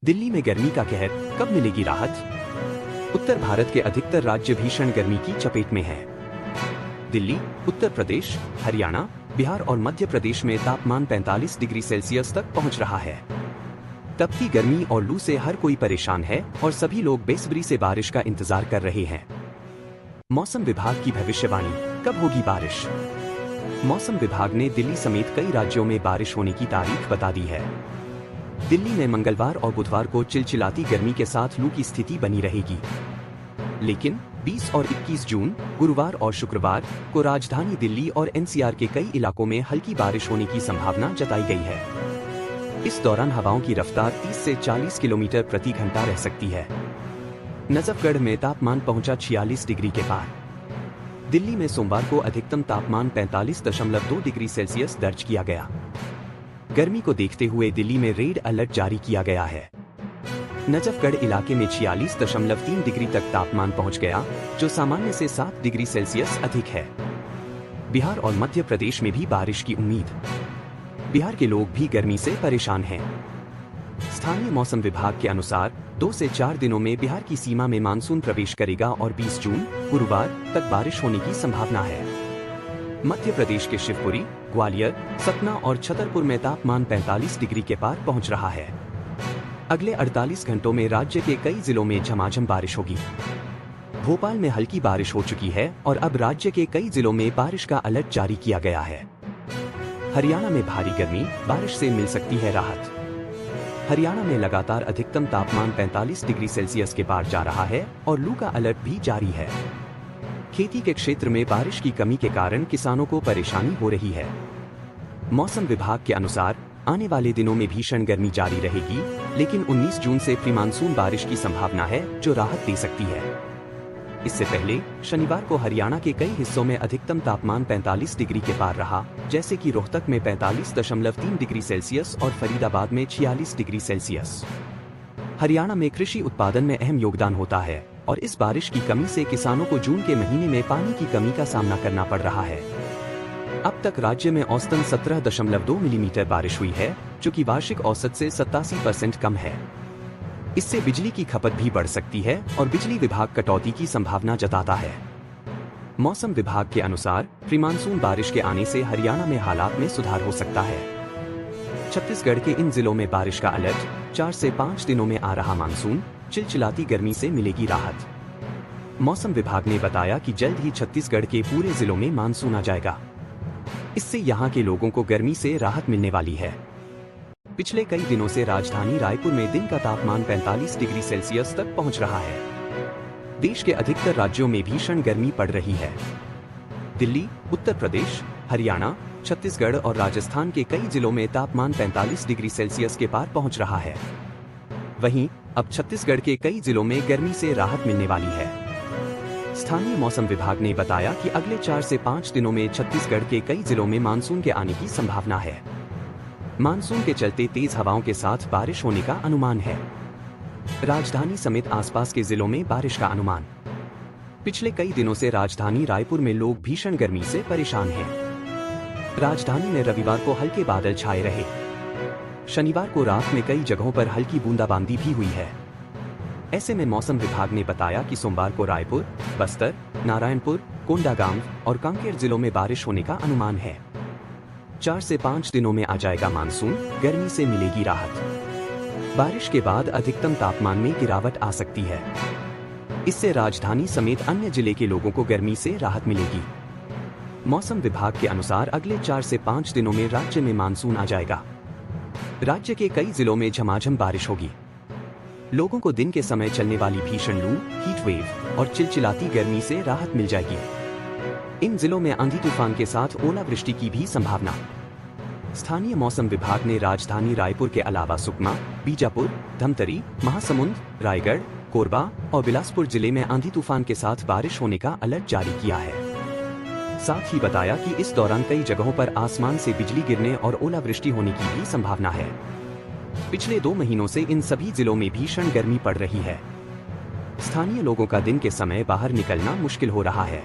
दिल्ली में गर्मी का कहर, कब मिलेगी राहत? उत्तर भारत के अधिकतर राज्य भीषण गर्मी की चपेट में हैं। दिल्ली, उत्तर प्रदेश, हरियाणा, बिहार और मध्य प्रदेश में तापमान 45 डिग्री सेल्सियस तक पहुंच रहा है। तपती गर्मी और लू से हर कोई परेशान है और सभी लोग बेसब्री से बारिश का इंतजार कर रहे हैं। मौसम विभाग की भविष्यवाणी, कब होगी बारिश? मौसम विभाग ने दिल्ली समेत कई राज्यों में बारिश होने की तारीख बता दी है। दिल्ली में मंगलवार और बुधवार को चिलचिलाती गर्मी के साथ लू की स्थिति बनी रहेगी। लेकिन 20 और 21 जून, गुरुवार और शुक्रवार को राजधानी दिल्ली और एनसीआर के कई इलाकों में हल्की बारिश होने की संभावना जताई गई है। इस दौरान हवाओं की रफ्तार 30 से 40 किलोमीटर प्रति घंटा रह सकती है। नजफगढ़ में तापमान पहुंचा 46 डिग्री के पार। दिल्ली में सोमवार को अधिकतम तापमान 45.2 डिग्री सेल्सियस दर्ज किया गया। गर्मी को देखते हुए दिल्ली में रेड अलर्ट जारी किया गया है। नजफगढ़ इलाके में 46.3 डिग्री तक तापमान पहुंच गया, जो सामान्य से 7 डिग्री सेल्सियस अधिक है। बिहार और मध्य प्रदेश में भी बारिश की उम्मीद। बिहार के लोग भी गर्मी से परेशान हैं। स्थानीय मौसम विभाग के अनुसार 2 से 4 दिनों में बिहार की सीमा में मानसून प्रवेश करेगा और 20 जून, गुरुवार तक बारिश होने की संभावना है। मध्य प्रदेश के शिवपुरी, ग्वालियर, सतना और छतरपुर में तापमान 45 डिग्री के पार पहुंच रहा है। अगले 48 घंटों में राज्य के कई जिलों में झमाझम बारिश होगी। भोपाल में हल्की बारिश हो चुकी है और अब राज्य के कई जिलों में बारिश का अलर्ट जारी किया गया है। हरियाणा में भारी गर्मी, बारिश से मिल सकती है राहत। हरियाणा में लगातार अधिकतम तापमान 45 डिग्री सेल्सियस के पार जा रहा है और लू का अलर्ट भी जारी है। खेती के क्षेत्र में बारिश की कमी के कारण किसानों को परेशानी हो रही है। मौसम विभाग के अनुसार आने वाले दिनों में भीषण गर्मी जारी रहेगी, लेकिन 19 जून से प्री मानसून बारिश की संभावना है, जो राहत दे सकती है। इससे पहले शनिवार को हरियाणा के कई हिस्सों में अधिकतम तापमान 45 डिग्री के पार रहा, जैसे कि रोहतक में 45.3 डिग्री सेल्सियस और फरीदाबाद में 46 डिग्री सेल्सियस। हरियाणा में कृषि उत्पादन में अहम योगदान होता है और इस बारिश की कमी से किसानों को जून के महीने में पानी की कमी का सामना करना पड़ रहा है। अब तक राज्य में औसतन 17.2 मिलीमीटर बारिश हुई है, जो कि वार्षिक औसत से 87% कम है। इससे बिजली की खपत भी बढ़ सकती है और बिजली विभाग कटौती की संभावना जताता है। मौसम विभाग के अनुसार प्री मानसून बारिश के आने से हरियाणा में हालात में सुधार हो सकता है। छत्तीसगढ़ के इन जिलों में बारिश का अलर्ट, 4 से 5 दिनों में आ रहा मानसून, चिलचिलाती गर्मी से मिलेगी राहत। मौसम विभाग ने बताया कि जल्द ही छत्तीसगढ़ के पूरे जिलों में मानसून आ जाएगा। इससे यहां के लोगों को गर्मी से राहत मिलने वाली है। पिछले कई दिनों से राजधानी रायपुर में दिन का तापमान 45 डिग्री सेल्सियस तक पहुंच रहा है। देश के अधिकतर राज्यों में भीषण गर्मी पड़ रही है। दिल्ली, उत्तर प्रदेश, हरियाणा, छत्तीसगढ़ और राजस्थान के कई जिलों में तापमान 45 डिग्री सेल्सियस के पार पहुंच रहा है। वहीं अब छत्तीसगढ़ के कई जिलों में गर्मी से राहत मिलने वाली है। स्थानीय मौसम विभाग ने बताया कि अगले 4 से 5 दिनों में छत्तीसगढ़ के कई जिलों में मानसून के आने की संभावना है। मानसून के चलते तेज हवाओं के साथ बारिश होने का अनुमान है। राजधानी समेत आसपास के जिलों में बारिश का अनुमान। पिछले कई दिनों से राजधानी रायपुर में लोग भीषण गर्मी से परेशान हैं। राजधानी में रविवार को हल्के बादल छाए रहे। शनिवार को रात में कई जगहों पर हल्की बूंदाबांदी भी हुई है। ऐसे में मौसम विभाग ने बताया कि सोमवार को रायपुर, बस्तर, नारायणपुर, कोंडागांव और कांकेर जिलों में बारिश होने का अनुमान है। 4 से 5 दिनों में आ जाएगा मानसून, गर्मी से मिलेगी राहत। बारिश के बाद अधिकतम तापमान में गिरावट आ सकती है। इससे राजधानी समेत अन्य जिले के लोगों को गर्मी से राहत मिलेगी। मौसम विभाग के अनुसार अगले 4 से 5 दिनों में राज्य में मानसून आ जाएगा। राज्य के कई जिलों में झमाझम बारिश होगी। लोगों को दिन के समय चलने वाली भीषण लू, हीट वेव और चिलचिलाती गर्मी से राहत मिल जाएगी। इन जिलों में आंधी तूफान के साथ ओलावृष्टि की भी संभावना। स्थानीय मौसम विभाग ने राजधानी रायपुर के अलावा सुकमा, बीजापुर, धमतरी, महासमुंद, रायगढ़, कोरबा और बिलासपुर जिले में आंधी तूफान के साथ बारिश होने का अलर्ट जारी किया है। साथ ही बताया कि इस दौरान कई जगहों पर आसमान से बिजली गिरने और ओलावृष्टि होने की भी संभावना है। पिछले 2 महीनों से इन सभी जिलों में भीषण गर्मी पड़ रही है। स्थानीय लोगों का दिन के समय बाहर निकलना मुश्किल हो रहा है।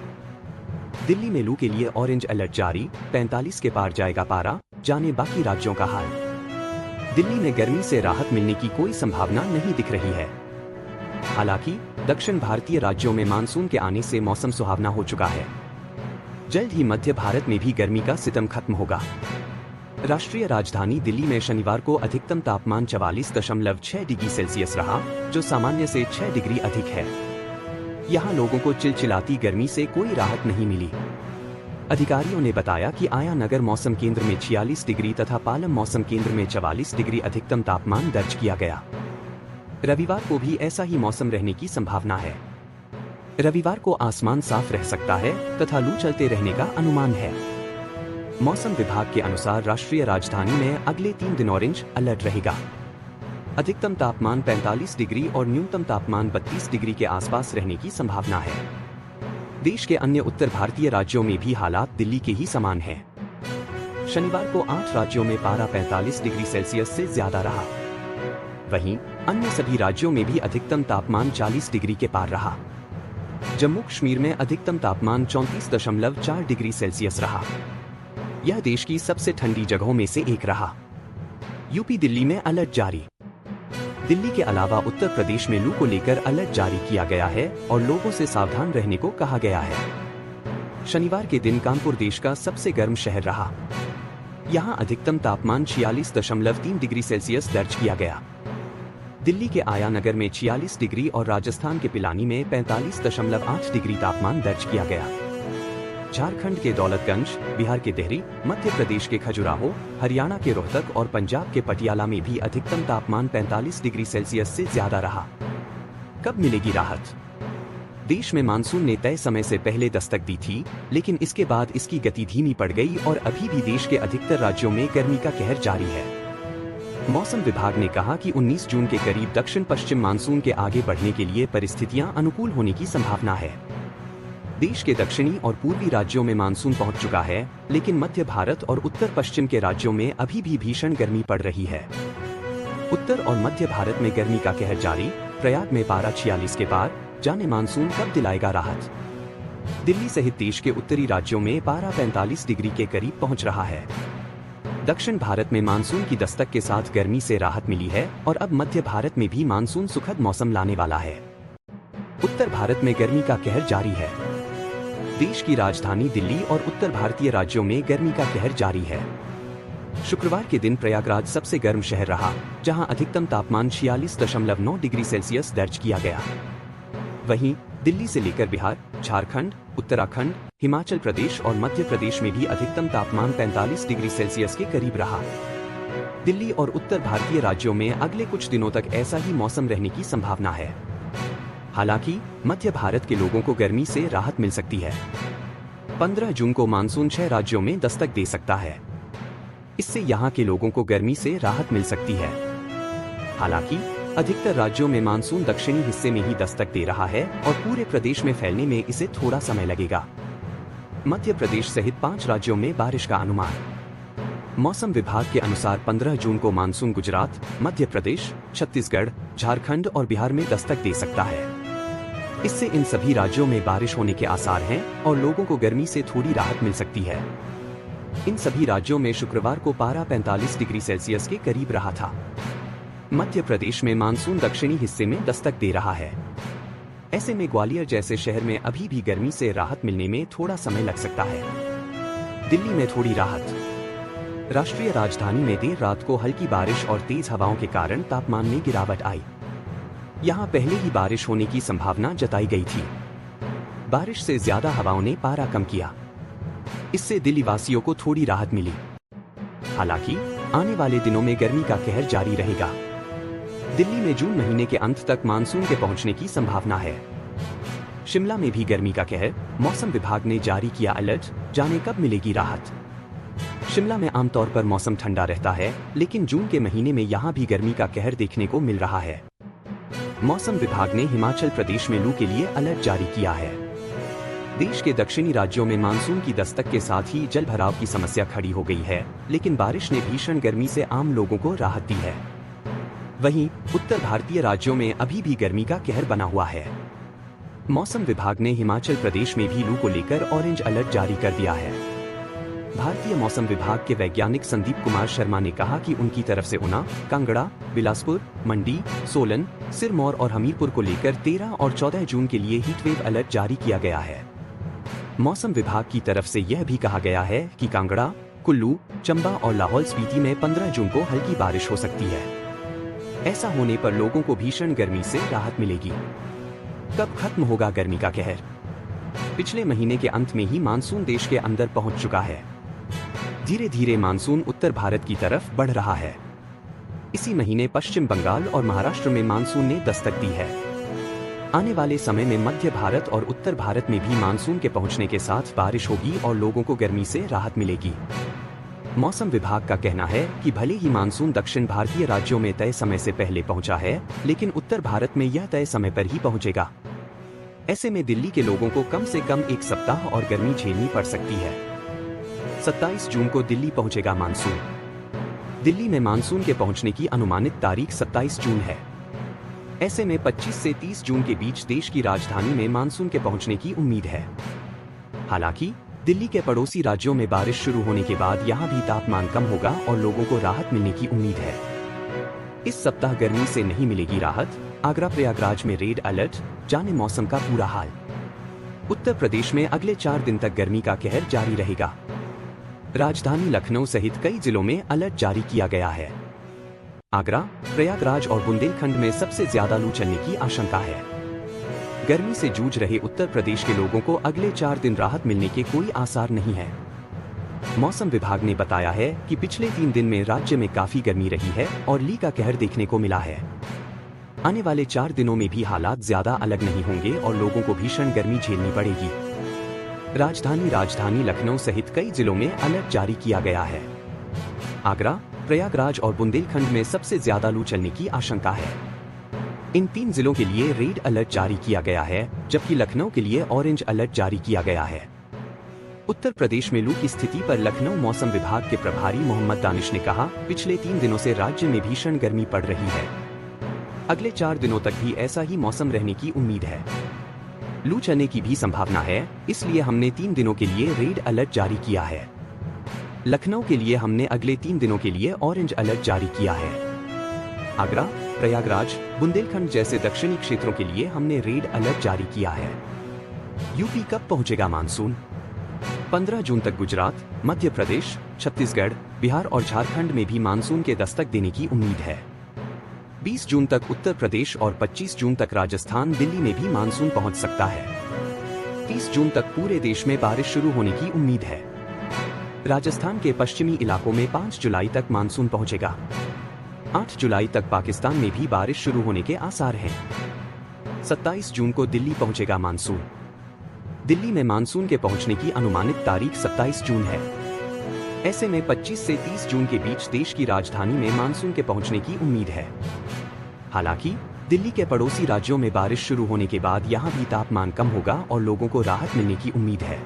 दिल्ली में लू के लिए ऑरेंज अलर्ट जारी, 45 के पार जाएगा पारा, जाने बाकी राज्यों का हाल। दिल्ली में गर्मी से राहत मिलने की कोई संभावना नहीं दिख रही है। हालांकि दक्षिण भारतीय राज्यों में मानसून के आने से मौसम सुहावना हो चुका है। जल्द ही मध्य भारत में भी गर्मी का सितम खत्म होगा। राष्ट्रीय राजधानी दिल्ली में शनिवार को अधिकतम तापमान 44.6 डिग्री सेल्सियस रहा, जो सामान्य से 6 डिग्री अधिक है। यहाँ लोगों को चिलचिलाती गर्मी से कोई राहत नहीं मिली। अधिकारियों ने बताया कि आया नगर मौसम केंद्र में 46 डिग्री तथा पालम मौसम केंद्र में 44 डिग्री अधिकतम तापमान दर्ज किया गया। रविवार को भी ऐसा ही मौसम रहने की संभावना है। रविवार को आसमान साफ रह सकता है तथा लू चलते रहने का अनुमान है। मौसम विभाग के अनुसार राष्ट्रीय राजधानी में अगले 3 दिन ऑरेंज अलर्ट रहेगा। अधिकतम तापमान 45 डिग्री और न्यूनतम तापमान 32 डिग्री के आसपास रहने की संभावना है। देश के अन्य उत्तर भारतीय राज्यों में भी हालात दिल्ली के ही समान हैं। शनिवार को 8 राज्यों में पारा 45 डिग्री सेल्सियस से ज्यादा रहा। वहीं अन्य सभी राज्यों में भी अधिकतम तापमान 40 डिग्री के पार रहा। जम्मू कश्मीर में अधिकतम तापमान 34.4 डिग्री सेल्सियस रहा। यह देश की सबसे ठंडी जगहों में से एक रहा। यूपी दिल्ली में अलर्ट जारी। दिल्ली के अलावा उत्तर प्रदेश में लू को लेकर अलर्ट जारी किया गया है और लोगों से सावधान रहने को कहा गया है। शनिवार के दिन कानपुर देश का सबसे गर्म शहर रहा। यहाँ अधिकतम तापमान 46.3 डिग्री सेल्सियस दर्ज किया गया। दिल्ली के आया नगर में 46 डिग्री और राजस्थान के पिलानी में 45.8 डिग्री तापमान दर्ज किया गया। झारखंड के दौलतगंज, बिहार के देहरी, मध्य प्रदेश के खजुराहो, हरियाणा के रोहतक और पंजाब के पटियाला में भी अधिकतम तापमान 45 डिग्री सेल्सियस से ज्यादा रहा। कब मिलेगी राहत? देश में मानसून ने तय समय से पहले दस्तक दी थी, लेकिन इसके बाद इसकी गति धीमी पड़ गई और अभी भी देश के अधिकतर राज्यों में गर्मी का कहर जारी है। मौसम विभाग ने कहा कि 19 जून के करीब दक्षिण पश्चिम मानसून के आगे बढ़ने के लिए परिस्थितियां अनुकूल होने की संभावना है। देश के दक्षिणी और पूर्वी राज्यों में मानसून पहुंच चुका है, लेकिन मध्य भारत और उत्तर पश्चिम के राज्यों में अभी भी भीषण गर्मी पड़ रही है। उत्तर और मध्य भारत में गर्मी का कहर जारी। प्रयाग में पारा 46 के पार, जाने मानसून कब दिलाएगा राहत? दिल्ली सहित देश के उत्तरी राज्यों में पारा 45 डिग्री के करीब पहुंच रहा है। दक्षिण भारत में मानसून की दस्तक के साथ गर्मी से राहत मिली है और अब मध्य भारत में भी मानसून सुखद मौसम लाने वाला है। उत्तर भारत में गर्मी का कहर जारी है। देश की राजधानी दिल्ली और उत्तर भारतीय राज्यों में गर्मी का कहर जारी है। शुक्रवार के दिन प्रयागराज सबसे गर्म शहर रहा, जहां अधिकतम तापमान 46.9 डिग्री सेल्सियस दर्ज किया गया। वहीं दिल्ली से लेकर बिहार, झारखंड, उत्तराखंड, हिमाचल प्रदेश और मध्य प्रदेश में भी अधिकतम तापमान 45 डिग्री सेल्सियस के करीब रहा। दिल्ली और उत्तर भारतीय राज्यों में अगले कुछ दिनों तक ऐसा ही मौसम रहने की संभावना है। हालांकि मध्य भारत के लोगों को गर्मी से राहत मिल सकती है। 15 जून को मानसून 6 राज्यों में दस्तक दे सकता है। इससे यहां के लोगों को गर्मी से राहत मिल सकती है। हालांकि अधिकतर राज्यों में मानसून दक्षिणी हिस्से में ही दस्तक दे रहा है और पूरे प्रदेश में फैलने में इसे थोड़ा समय लगेगा। मध्य प्रदेश सहित 5 राज्यों में बारिश का अनुमान। मौसम विभाग के अनुसार 15 जून को मानसून गुजरात, मध्य प्रदेश, छत्तीसगढ़, झारखंड और बिहार में दस्तक दे सकता है। इससे इन सभी राज्यों में बारिश होने के आसार हैं और लोगों को गर्मी से थोड़ी राहत मिल सकती है। इन सभी राज्यों में शुक्रवार को पारा 45 डिग्री सेल्सियस के करीब रहा था। मध्य प्रदेश में मानसून दक्षिणी हिस्से में दस्तक दे रहा है। ऐसे में ग्वालियर जैसे शहर में अभी भी गर्मी से राहत मिलने में थोड़ा समय लग सकता है। दिल्ली में थोड़ी राहत। राष्ट्रीय राजधानी में देर रात को हल्की बारिश और तेज हवाओं के कारण तापमान में गिरावट आई। यहाँ पहले ही बारिश होने की संभावना जताई गई थी। बारिश से ज्यादा हवाओं ने पारा कम किया। इससे दिल्ली वासियों को थोड़ी राहत मिली। हालांकि आने वाले दिनों में गर्मी का कहर जारी रहेगा। दिल्ली में जून महीने के अंत तक मानसून के पहुंचने की संभावना है। शिमला में भी गर्मी का कहर। मौसम विभाग ने जारी किया अलर्ट, जाने कब मिलेगी राहत। शिमला में आमतौर पर मौसम ठंडा रहता है, लेकिन जून के महीने में यहाँ भी गर्मी का कहर देखने को मिल रहा है। मौसम विभाग ने हिमाचल प्रदेश में लू के लिए अलर्ट जारी किया है। देश के दक्षिणी राज्यों में मानसून की दस्तक के साथ ही जलभराव की समस्या खड़ी हो गई है, लेकिन बारिश ने भीषण गर्मी से आम लोगों को राहत दी है। वहीं उत्तर भारतीय राज्यों में अभी भी गर्मी का कहर बना हुआ है। मौसम विभाग ने हिमाचल प्रदेश में भी लू को लेकर ऑरेंज अलर्ट जारी कर दिया है। भारतीय मौसम विभाग के वैज्ञानिक संदीप कुमार शर्मा ने कहा कि उनकी तरफ से ऊना, कांगड़ा, बिलासपुर, मंडी, सोलन, सिरमौर और हमीरपुर को लेकर 13 और 14 जून के लिए हीटवेव अलर्ट जारी किया गया है। मौसम विभाग की तरफ से यह भी कहा गया है कि कांगड़ा, कुल्लू, चंबा और लाहौल स्पीति में 15 जून को हल्की बारिश हो सकती है। ऐसा होने पर लोगों को भीषण गर्मी से राहत मिलेगी। कब खत्म होगा गर्मी का कहर? पिछले महीने के अंत में ही मानसून देश के अंदर पहुंच चुका है। धीरे धीरे मानसून उत्तर भारत की तरफ बढ़ रहा है। इसी महीने पश्चिम बंगाल और महाराष्ट्र में मानसून ने दस्तक दी है। आने वाले समय में मध्य भारत और उत्तर भारत में भी मानसून के पहुंचने के साथ बारिश होगी और लोगों को गर्मी से राहत मिलेगी। मौसम विभाग का कहना है कि भले ही मानसून दक्षिण भारतीय राज्यों में तय समय से पहले पहुंचा है, लेकिन उत्तर भारत में यह तय समय पर ही पहुंचेगा। ऐसे में दिल्ली के लोगों को कम से कम एक सप्ताह और गर्मी झेलनी पड़ सकती है। 27 जून को दिल्ली पहुंचेगा मानसून। दिल्ली में मानसून के पहुंचने की अनुमानित तारीख 27 जून है। ऐसे में 25 से 30 जून के बीच देश की राजधानी में मानसून के पहुंचने की उम्मीद है। हालांकि दिल्ली के पड़ोसी राज्यों में बारिश शुरू होने के बाद यहां भी तापमान कम होगा और लोगों को राहत मिलने की उम्मीद है। इस सप्ताह गर्मी से नहीं मिलेगी राहत। आगरा प्रयागराज में रेड अलर्ट, जाने मौसम का पूरा हाल। उत्तर प्रदेश में अगले 4 दिन तक गर्मी का कहर जारी रहेगा। राजधानी लखनऊ सहित कई जिलों में अलर्ट जारी किया गया है। आगरा, प्रयागराज और बुंदेलखंड में सबसे ज्यादा लू चलने की आशंका है। गर्मी से जूझ रहे उत्तर प्रदेश के लोगों को अगले 4 दिन राहत मिलने के कोई आसार नहीं है। मौसम विभाग ने बताया है कि पिछले 3 दिन में राज्य में काफी गर्मी रही है और लू का कहर देखने को मिला है। आने वाले 4 दिनों में भी हालात ज्यादा अलग नहीं होंगे और लोगों को भीषण गर्मी झेलनी पड़ेगी। राजधानी लखनऊ सहित कई जिलों में अलर्ट जारी किया गया है। आगरा, प्रयागराज और बुंदेलखंड में सबसे ज्यादा लू चलने की आशंका है। इन 3 जिलों के लिए रेड अलर्ट जारी किया गया है, जबकि लखनऊ के लिए ऑरेंज अलर्ट जारी किया गया है। उत्तर प्रदेश में लू की स्थिति पर लखनऊ मौसम विभाग के प्रभारी मोहम्मद दानिश ने कहा, पिछले 3 दिनों से राज्य में भीषण गर्मी पड़ रही है। अगले 4 दिनों तक भी ऐसा ही मौसम रहने की उम्मीद है। लू चलने की भी संभावना है, इसलिए हमने 3 दिनों के लिए रेड अलर्ट जारी किया है। लखनऊ के लिए हमने अगले 3 दिनों के लिए ऑरेंज अलर्ट जारी किया है। आगरा, प्रयागराज, बुंदेलखंड जैसे दक्षिणी क्षेत्रों के लिए हमने रेड अलर्ट जारी किया है। यूपी कब पहुंचेगा मानसून? 15 जून तक गुजरात, मध्य प्रदेश, छत्तीसगढ़, बिहार और झारखंड में भी मानसून के दस्तक देने की उम्मीद है। 20 जून तक उत्तर प्रदेश और 25 जून तक राजस्थान, दिल्ली में भी मानसून पहुंच सकता है। 30 जून तक पूरे देश में बारिश शुरू होने की उम्मीद है। राजस्थान के पश्चिमी इलाकों में 5 जुलाई तक मानसून पहुंचेगा। 8 जुलाई तक पाकिस्तान में भी बारिश शुरू होने के आसार हैं। 27 जून को दिल्ली पहुंचेगा मानसून। दिल्ली में मानसून के पहुंचने की अनुमानित तारीख 27 जून है। ऐसे में 25 से 30 जून के बीच देश की राजधानी में मानसून के पहुंचने की उम्मीद है। हालांकि दिल्ली के पड़ोसी राज्यों में बारिश शुरू होने के बाद यहां भी तापमान कम होगा और लोगों को राहत मिलने की उम्मीद है।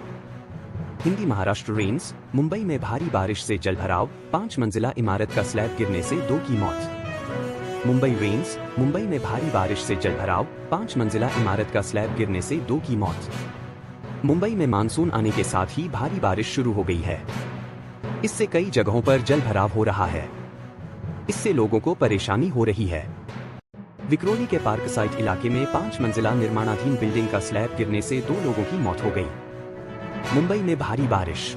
हिंदी महाराष्ट्र रेंज, मुंबई में भारी बारिश से जलभराव, 5 मंजिला इमारत का स्लैब गिरने से 2 की मौत। मुंबई रेंज, मुंबई में भारी बारिश से जलभराव, 5 मंजिला इमारत का स्लैब गिरने से 2 की मौत। मुंबई में मानसून आने के साथ ही भारी बारिश शुरू हो गई है। इससे कई जगहों पर जलभराव हो रहा है। इससे लोगों को परेशानी हो रही है। विक्रोली के पार्क साइट इलाके में 5 मंजिला निर्माणाधीन बिल्डिंग का स्लैब गिरने से 2 लोगों की मौत हो गई। मुंबई में भारी बारिश।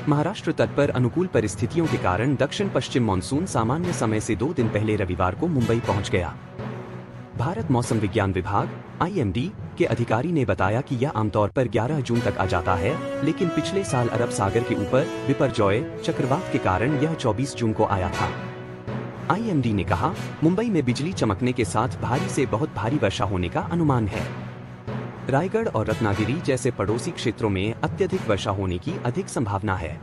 महाराष्ट्र तट पर अनुकूल परिस्थितियों के कारण दक्षिण पश्चिम मानसून सामान्य समय से 2 दिन पहले रविवार को मुंबई पहुंच गया। भारत मौसम विज्ञान विभाग (IMD) के अधिकारी ने बताया कि यह आमतौर पर 11 जून तक आ जाता है, लेकिन पिछले साल अरब सागर के ऊपर बिपरजॉय चक्रवात के कारण यह 24 जून को आया था। IMD ने कहा, मुंबई में बिजली चमकने के साथ भारी से बहुत भारी वर्षा होने का अनुमान है। रायगढ़ और रत्नागिरी जैसे पड़ोसी क्षेत्रों में अत्यधिक वर्षा होने की अधिक संभावना है।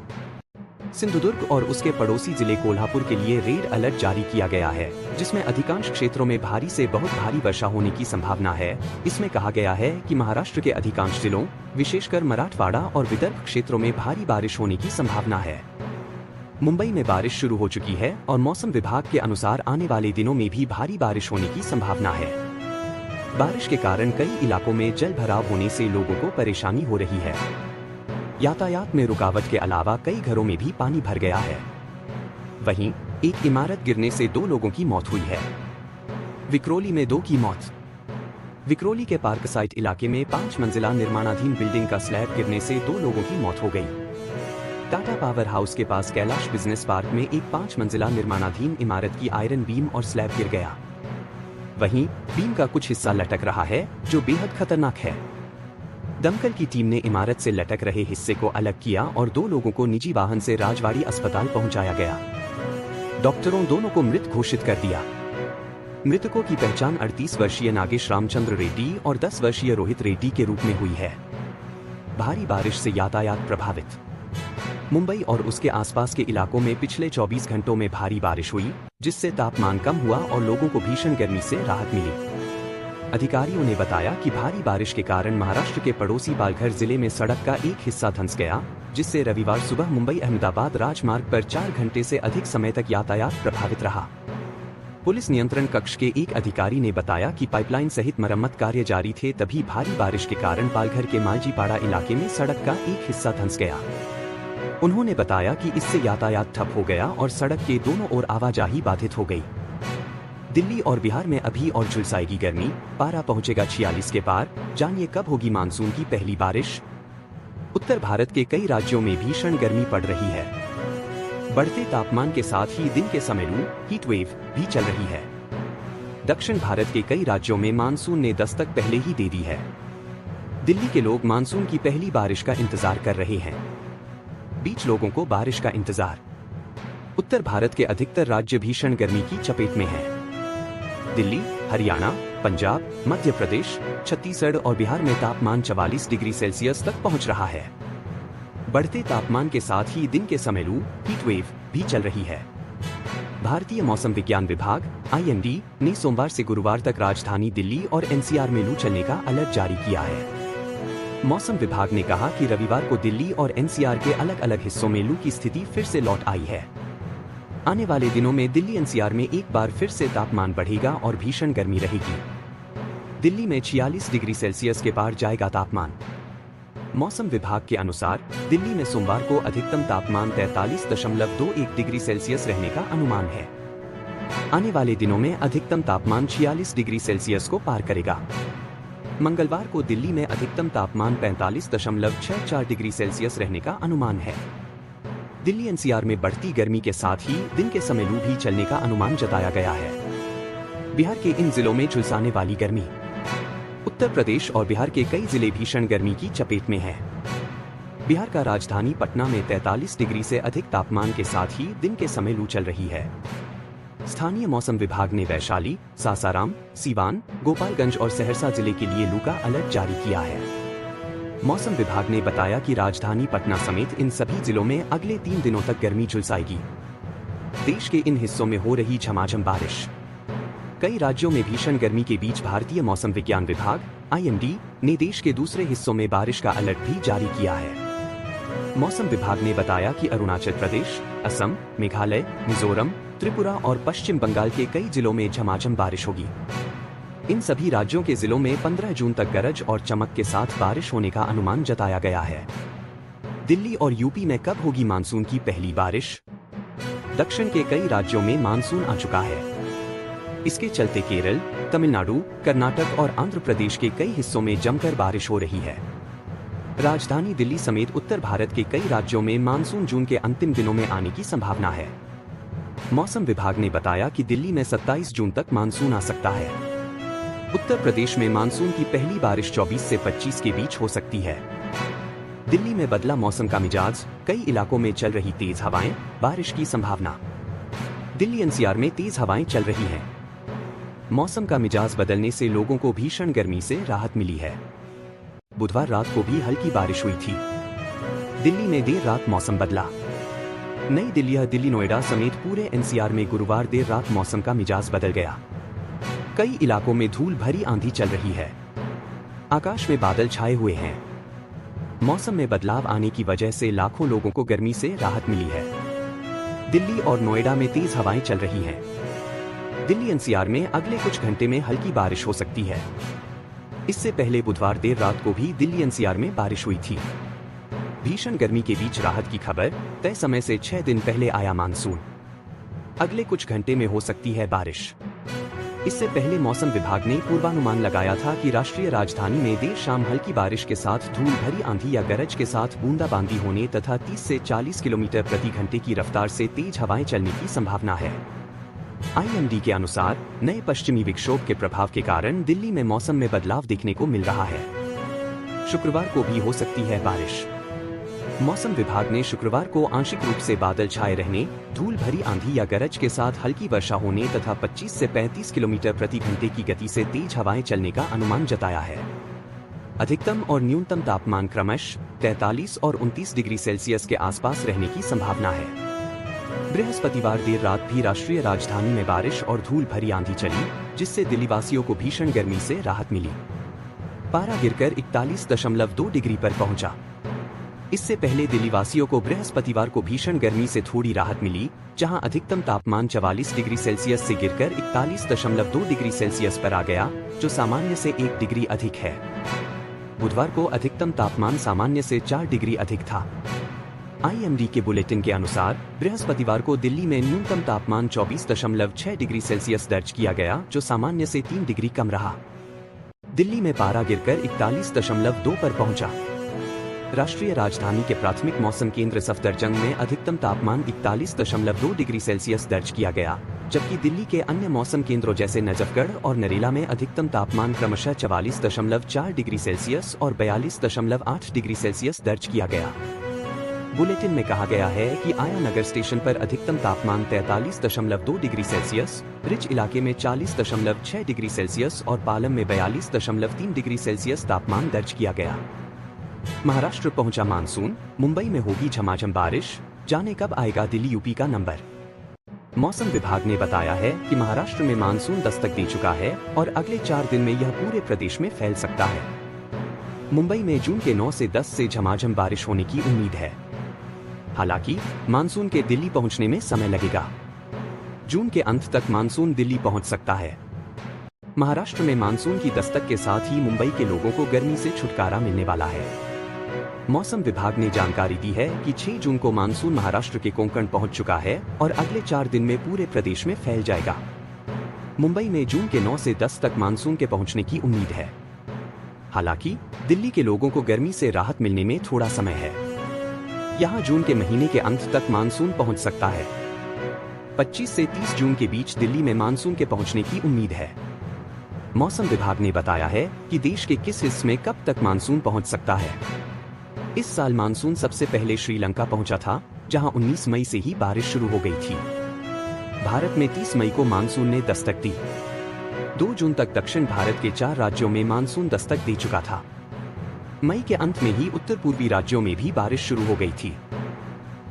सिंधुदुर्ग और उसके पड़ोसी जिले कोल्हापुर के लिए रेड अलर्ट जारी किया गया है, जिसमें अधिकांश क्षेत्रों में भारी से बहुत भारी वर्षा होने की संभावना है। इसमें कहा गया है कि महाराष्ट्र के अधिकांश जिलों, विशेषकर मराठवाड़ा और विदर्भ क्षेत्रों में भारी बारिश होने की संभावना है। मुंबई में बारिश शुरू हो चुकी है और मौसम विभाग के अनुसार आने वाले दिनों में भी भारी बारिश होने की संभावना है। बारिश के कारण कई इलाकों में जल भराव होने से लोगों को परेशानी हो रही है। यातायात में रुकावट के अलावा कई घरों में भी पानी भर गया है। वहीं एक इमारत गिरने से 2 लोगों की मौत हुई है। विक्रोली में 2 की मौत। विक्रोली के पार्क साइट इलाके में 5 मंजिला निर्माणाधीन बिल्डिंग का स्लैब गिरने से 2 लोगों की मौत हो गई। टाटा पावर हाउस के पास कैलाश बिजनेस पार्क में एक 5 मंजिला निर्माणाधीन इमारत की आयरन बीम और स्लैब गिर गया। वहीं बीम का कुछ हिस्सा लटक रहा है, जो बेहद खतरनाक है। दमकल की टीम ने इमारत से लटक रहे हिस्से को अलग किया और 2 लोगों को निजी वाहन से राजवाड़ी अस्पताल पहुंचाया गया। डॉक्टरों दोनों को मृत घोषित कर दिया। मृतकों की पहचान 38 वर्षीय नागेश रामचंद्र रेड्डी और 10 वर्षीय रोहित रेड्डी के रूप में हुई है। भारी बारिश से यातायात प्रभावित। मुंबई और उसके आसपास के इलाकों में पिछले 24 घंटों में भारी बारिश हुई, जिससे तापमान कम हुआ और लोगों को भीषण गर्मी से राहत मिली। अधिकारियों ने बताया कि भारी बारिश के कारण महाराष्ट्र के पड़ोसी पालघर जिले में सड़क का एक हिस्सा धंस गया, जिससे रविवार सुबह मुंबई अहमदाबाद राजमार्ग पर 4 घंटे से अधिक समय तक यातायात प्रभावित रहा। पुलिस नियंत्रण कक्ष के एक अधिकारी ने बताया कि पाइपलाइन सहित मरम्मत कार्य जारी थे, तभी भारी बारिश के कारण पालघर के मांझीपाड़ा इलाके में सड़क का एक हिस्सा धंस गया। उन्होंने बताया कि इससे यातायात ठप हो गया और सड़क के दोनों ओर आवाजाही बाधित हो गई। दिल्ली और बिहार में अभी और झुलसाएगी गर्मी, पारा पहुंचेगा 46 के पार। जानिए कब होगी मानसून की पहली बारिश। उत्तर भारत के कई राज्यों में भीषण गर्मी पड़ रही है। बढ़ते तापमान के साथ ही दिन के समय लू हीट वेव भी चल रही है। दक्षिण भारत के कई राज्यों में मानसून ने दस्तक पहले ही दे दी है। दिल्ली के लोग मानसून की पहली बारिश का इंतजार कर रहे हैं। बीच लोगों को बारिश का इंतजार। उत्तर भारत के अधिकतर राज्य भीषण गर्मी की चपेट में हैं। दिल्ली, हरियाणा, पंजाब, मध्य प्रदेश, छत्तीसगढ़ और बिहार में तापमान 44 डिग्री सेल्सियस तक पहुंच रहा है। बढ़ते तापमान के साथ ही दिन के समय लू हीट वेव भी चल रही है। भारतीय मौसम विज्ञान विभाग (IMD) ने सोमवार से गुरुवार तक राजधानी दिल्ली और NCR में लू चलने का अलर्ट जारी किया है। मौसम विभाग ने कहा कि रविवार को दिल्ली और NCR के अलग अलग हिस्सों में लू की स्थिति फिर से लौट आई है। आने वाले दिनों में दिल्ली NCR में एक बार फिर से तापमान बढ़ेगा और भीषण गर्मी रहेगी। दिल्ली में 46 डिग्री सेल्सियस के पार जाएगा तापमान। मौसम विभाग के अनुसार दिल्ली में सोमवार को अधिकतम तापमान 43.21 डिग्री सेल्सियस रहने का अनुमान है। आने वाले दिनों में अधिकतम तापमान 46 डिग्री सेल्सियस को पार करेगा। मंगलवार को दिल्ली में अधिकतम तापमान 45.64 डिग्री सेल्सियस रहने का अनुमान है। दिल्ली NCR में बढ़ती गर्मी के साथ ही दिन के समय लू भी चलने का अनुमान जताया गया है। बिहार के इन जिलों में झुलसाने वाली गर्मी। उत्तर प्रदेश और बिहार के कई जिले भीषण गर्मी की चपेट में हैं। बिहार का राजधानी पटना में 43 डिग्री से अधिक तापमान के साथ ही दिन के समय लू चल रही है। स्थानीय मौसम विभाग ने वैशाली, सासाराम, सीवान, गोपालगंज और सहरसा जिले के लिए लू का अलर्ट जारी किया है। मौसम विभाग ने बताया कि राजधानी पटना समेत इन सभी जिलों में अगले 3 दिनों तक गर्मी झुलसाएगी। देश के इन हिस्सों में हो रही झमाझम बारिश। कई राज्यों में भीषण गर्मी के बीच भारतीय मौसम विज्ञान विभाग (IMD) ने देश के दूसरे हिस्सों में बारिश का अलर्ट भी जारी किया है। मौसम विभाग ने बताया कि अरुणाचल प्रदेश, असम, मेघालय, मिजोरम, त्रिपुरा और पश्चिम बंगाल के कई जिलों में झमाझम बारिश होगी। इन सभी राज्यों के जिलों में 15 जून तक गरज और चमक के साथ बारिश होने का अनुमान जताया गया है। दिल्ली और यूपी में कब होगी मानसून की पहली बारिश? दक्षिण के कई राज्यों में मानसून आ चुका है। इसके चलते केरल, तमिलनाडु, कर्नाटक और आंध्र प्रदेश के कई हिस्सों में जमकर बारिश हो रही है। राजधानी दिल्ली समेत उत्तर भारत के कई राज्यों में मानसून जून के अंतिम दिनों में आने की संभावना है। मौसम विभाग ने बताया कि दिल्ली में 27 जून तक मानसून आ सकता है। उत्तर प्रदेश में मानसून की पहली बारिश 24 से 25 के बीच हो सकती है। दिल्ली में बदला मौसम का मिजाज, कई इलाकों में चल रही तेज हवाएं, बारिश की संभावना। दिल्ली NCR में तेज हवाएं चल रही हैं। मौसम का मिजाज बदलने से लोगों को भीषण गर्मी से राहत मिली है। बुधवार रात को भी हल्की बारिश हुई थी। दिल्ली में देर रात मौसम बदला। नई दिल्ली, नोएडा समेत पूरे NCR में गुरुवार देर रात मौसम का मिजाज बदल गया। कई इलाकों में धूल भरी आंधी चल रही है। आकाश में बादल छाए हुए हैं। मौसम में बदलाव आने की वजह से लाखों लोगों को गर्मी से राहत मिली है। दिल्ली और नोएडा में तेज हवाएं चल रही हैं। दिल्ली NCR में अगले कुछ घंटे में हल्की बारिश हो सकती है। इससे पहले बुधवार देर रात को भी दिल्ली NCR में बारिश हुई थी। भीषण गर्मी के बीच राहत की खबर, तय समय से 6 दिन पहले आया मानसून। अगले कुछ घंटे में हो सकती है बारिश। इससे पहले मौसम विभाग ने पूर्वानुमान लगाया था कि राष्ट्रीय राजधानी में देर शाम हल्की बारिश के साथ धूल भरी आंधी या गरज के साथ बूंदाबांदी होने तथा 30 से 40 किलोमीटर प्रति घंटे की रफ्तार से तेज हवाएं चलने की संभावना है। IMD के अनुसार नए पश्चिमी विक्षोभ के प्रभाव के कारण दिल्ली में मौसम में बदलाव देखने को मिल रहा है। शुक्रवार को भी हो सकती है बारिश। मौसम विभाग ने शुक्रवार को आंशिक रूप से बादल छाए रहने, धूल भरी आंधी या गरज के साथ हल्की वर्षा होने तथा 25 से 35 किलोमीटर प्रति घंटे की गति से तेज हवाएं चलने का अनुमान जताया है। अधिकतम और न्यूनतम तापमान क्रमश 43 और 29 डिग्री सेल्सियस के आसपास रहने की संभावना है। बृहस्पतिवार देर रात भी राष्ट्रीय राजधानी में बारिश और धूल भरी आंधी चली, जिससे दिल्लीवासियों को भीषण गर्मी से राहत मिली। पारा गिरकर 41.2 डिग्री पर पहुंचा। इससे पहले दिल्लीवासियों को बृहस्पतिवार को भीषण गर्मी से थोड़ी राहत मिली, जहां अधिकतम तापमान 44 डिग्री सेल्सियस से गिरकर 41.2 डिग्री सेल्सियस पर आ गया, जो सामान्य से 1 डिग्री अधिक है। बुधवार को अधिकतम तापमान सामान्य से 4 डिग्री अधिक था। IMD के बुलेटिन के अनुसार बृहस्पतिवार को दिल्ली में न्यूनतम तापमान 24.6 डिग्री सेल्सियस दर्ज किया गया, जो सामान्य से 3 डिग्री कम रहा। दिल्ली में पारा गिरकर 41.2 पर पहुंचा। राष्ट्रीय राजधानी के प्राथमिक मौसम केंद्र सफदरजंग में अधिकतम तापमान 41.2 डिग्री सेल्सियस दर्ज किया गया, जबकि दिल्ली के अन्य मौसम केंद्रों जैसे नजफगढ़ और नरेला में अधिकतम तापमान क्रमशः 44.4 डिग्री सेल्सियस और 42.8 डिग्री सेल्सियस दर्ज किया गया। बुलेटिन में कहा गया है कि आया नगर स्टेशन पर अधिकतम तापमान 43.2 डिग्री सेल्सियस, ब्रिज इलाके में 40.6 डिग्री सेल्सियस और पालम में 42.3 डिग्री सेल्सियस तापमान दर्ज किया गया। महाराष्ट्र पहुंचा मानसून, मुंबई में होगी झमाझम बारिश, जाने कब आएगा दिल्ली यूपी का नंबर। मौसम विभाग ने बताया है कि महाराष्ट्र में मानसून दस्तक दे चुका है और अगले 4 दिन में यह पूरे प्रदेश में फैल सकता है। मुंबई में जून के 9 से 10 से झमाझम बारिश होने की उम्मीद है। हालांकि मानसून के दिल्ली पहुंचने में समय लगेगा। जून के अंत तक मानसून दिल्ली पहुंच सकता है। महाराष्ट्र में मानसून की दस्तक के साथ ही मुंबई के लोगों को गर्मी से छुटकारा मिलने वाला है। मौसम विभाग ने जानकारी दी है कि 6 जून को मानसून महाराष्ट्र के कोंकण पहुंच चुका है और अगले 4 दिन में पूरे प्रदेश में फैल जाएगा। मुंबई में जून के 9 से 10 तक मानसून के पहुंचने की उम्मीद है। हालांकि दिल्ली के लोगों को गर्मी से राहत मिलने में थोड़ा समय है। यहां जून के महीने के अंत तक मानसून पहुंच सकता है। 25 से 30 जून के बीच दिल्ली में मानसून के पहुंचने की उम्मीद है। मौसम विभाग ने बताया है कि देश के किस हिस्से में कब तक मानसून पहुंच सकता है। इस साल मानसून सबसे पहले श्रीलंका पहुंचा था, जहां 19 मई से ही बारिश शुरू हो गई थी। भारत में 30 मई को मानसून ने दस्तक दी। 2 जून तक दक्षिण भारत के 4 राज्यों में मानसून दस्तक दे चुका था। मई के अंत में ही उत्तर पूर्वी राज्यों में भी बारिश शुरू हो गई थी।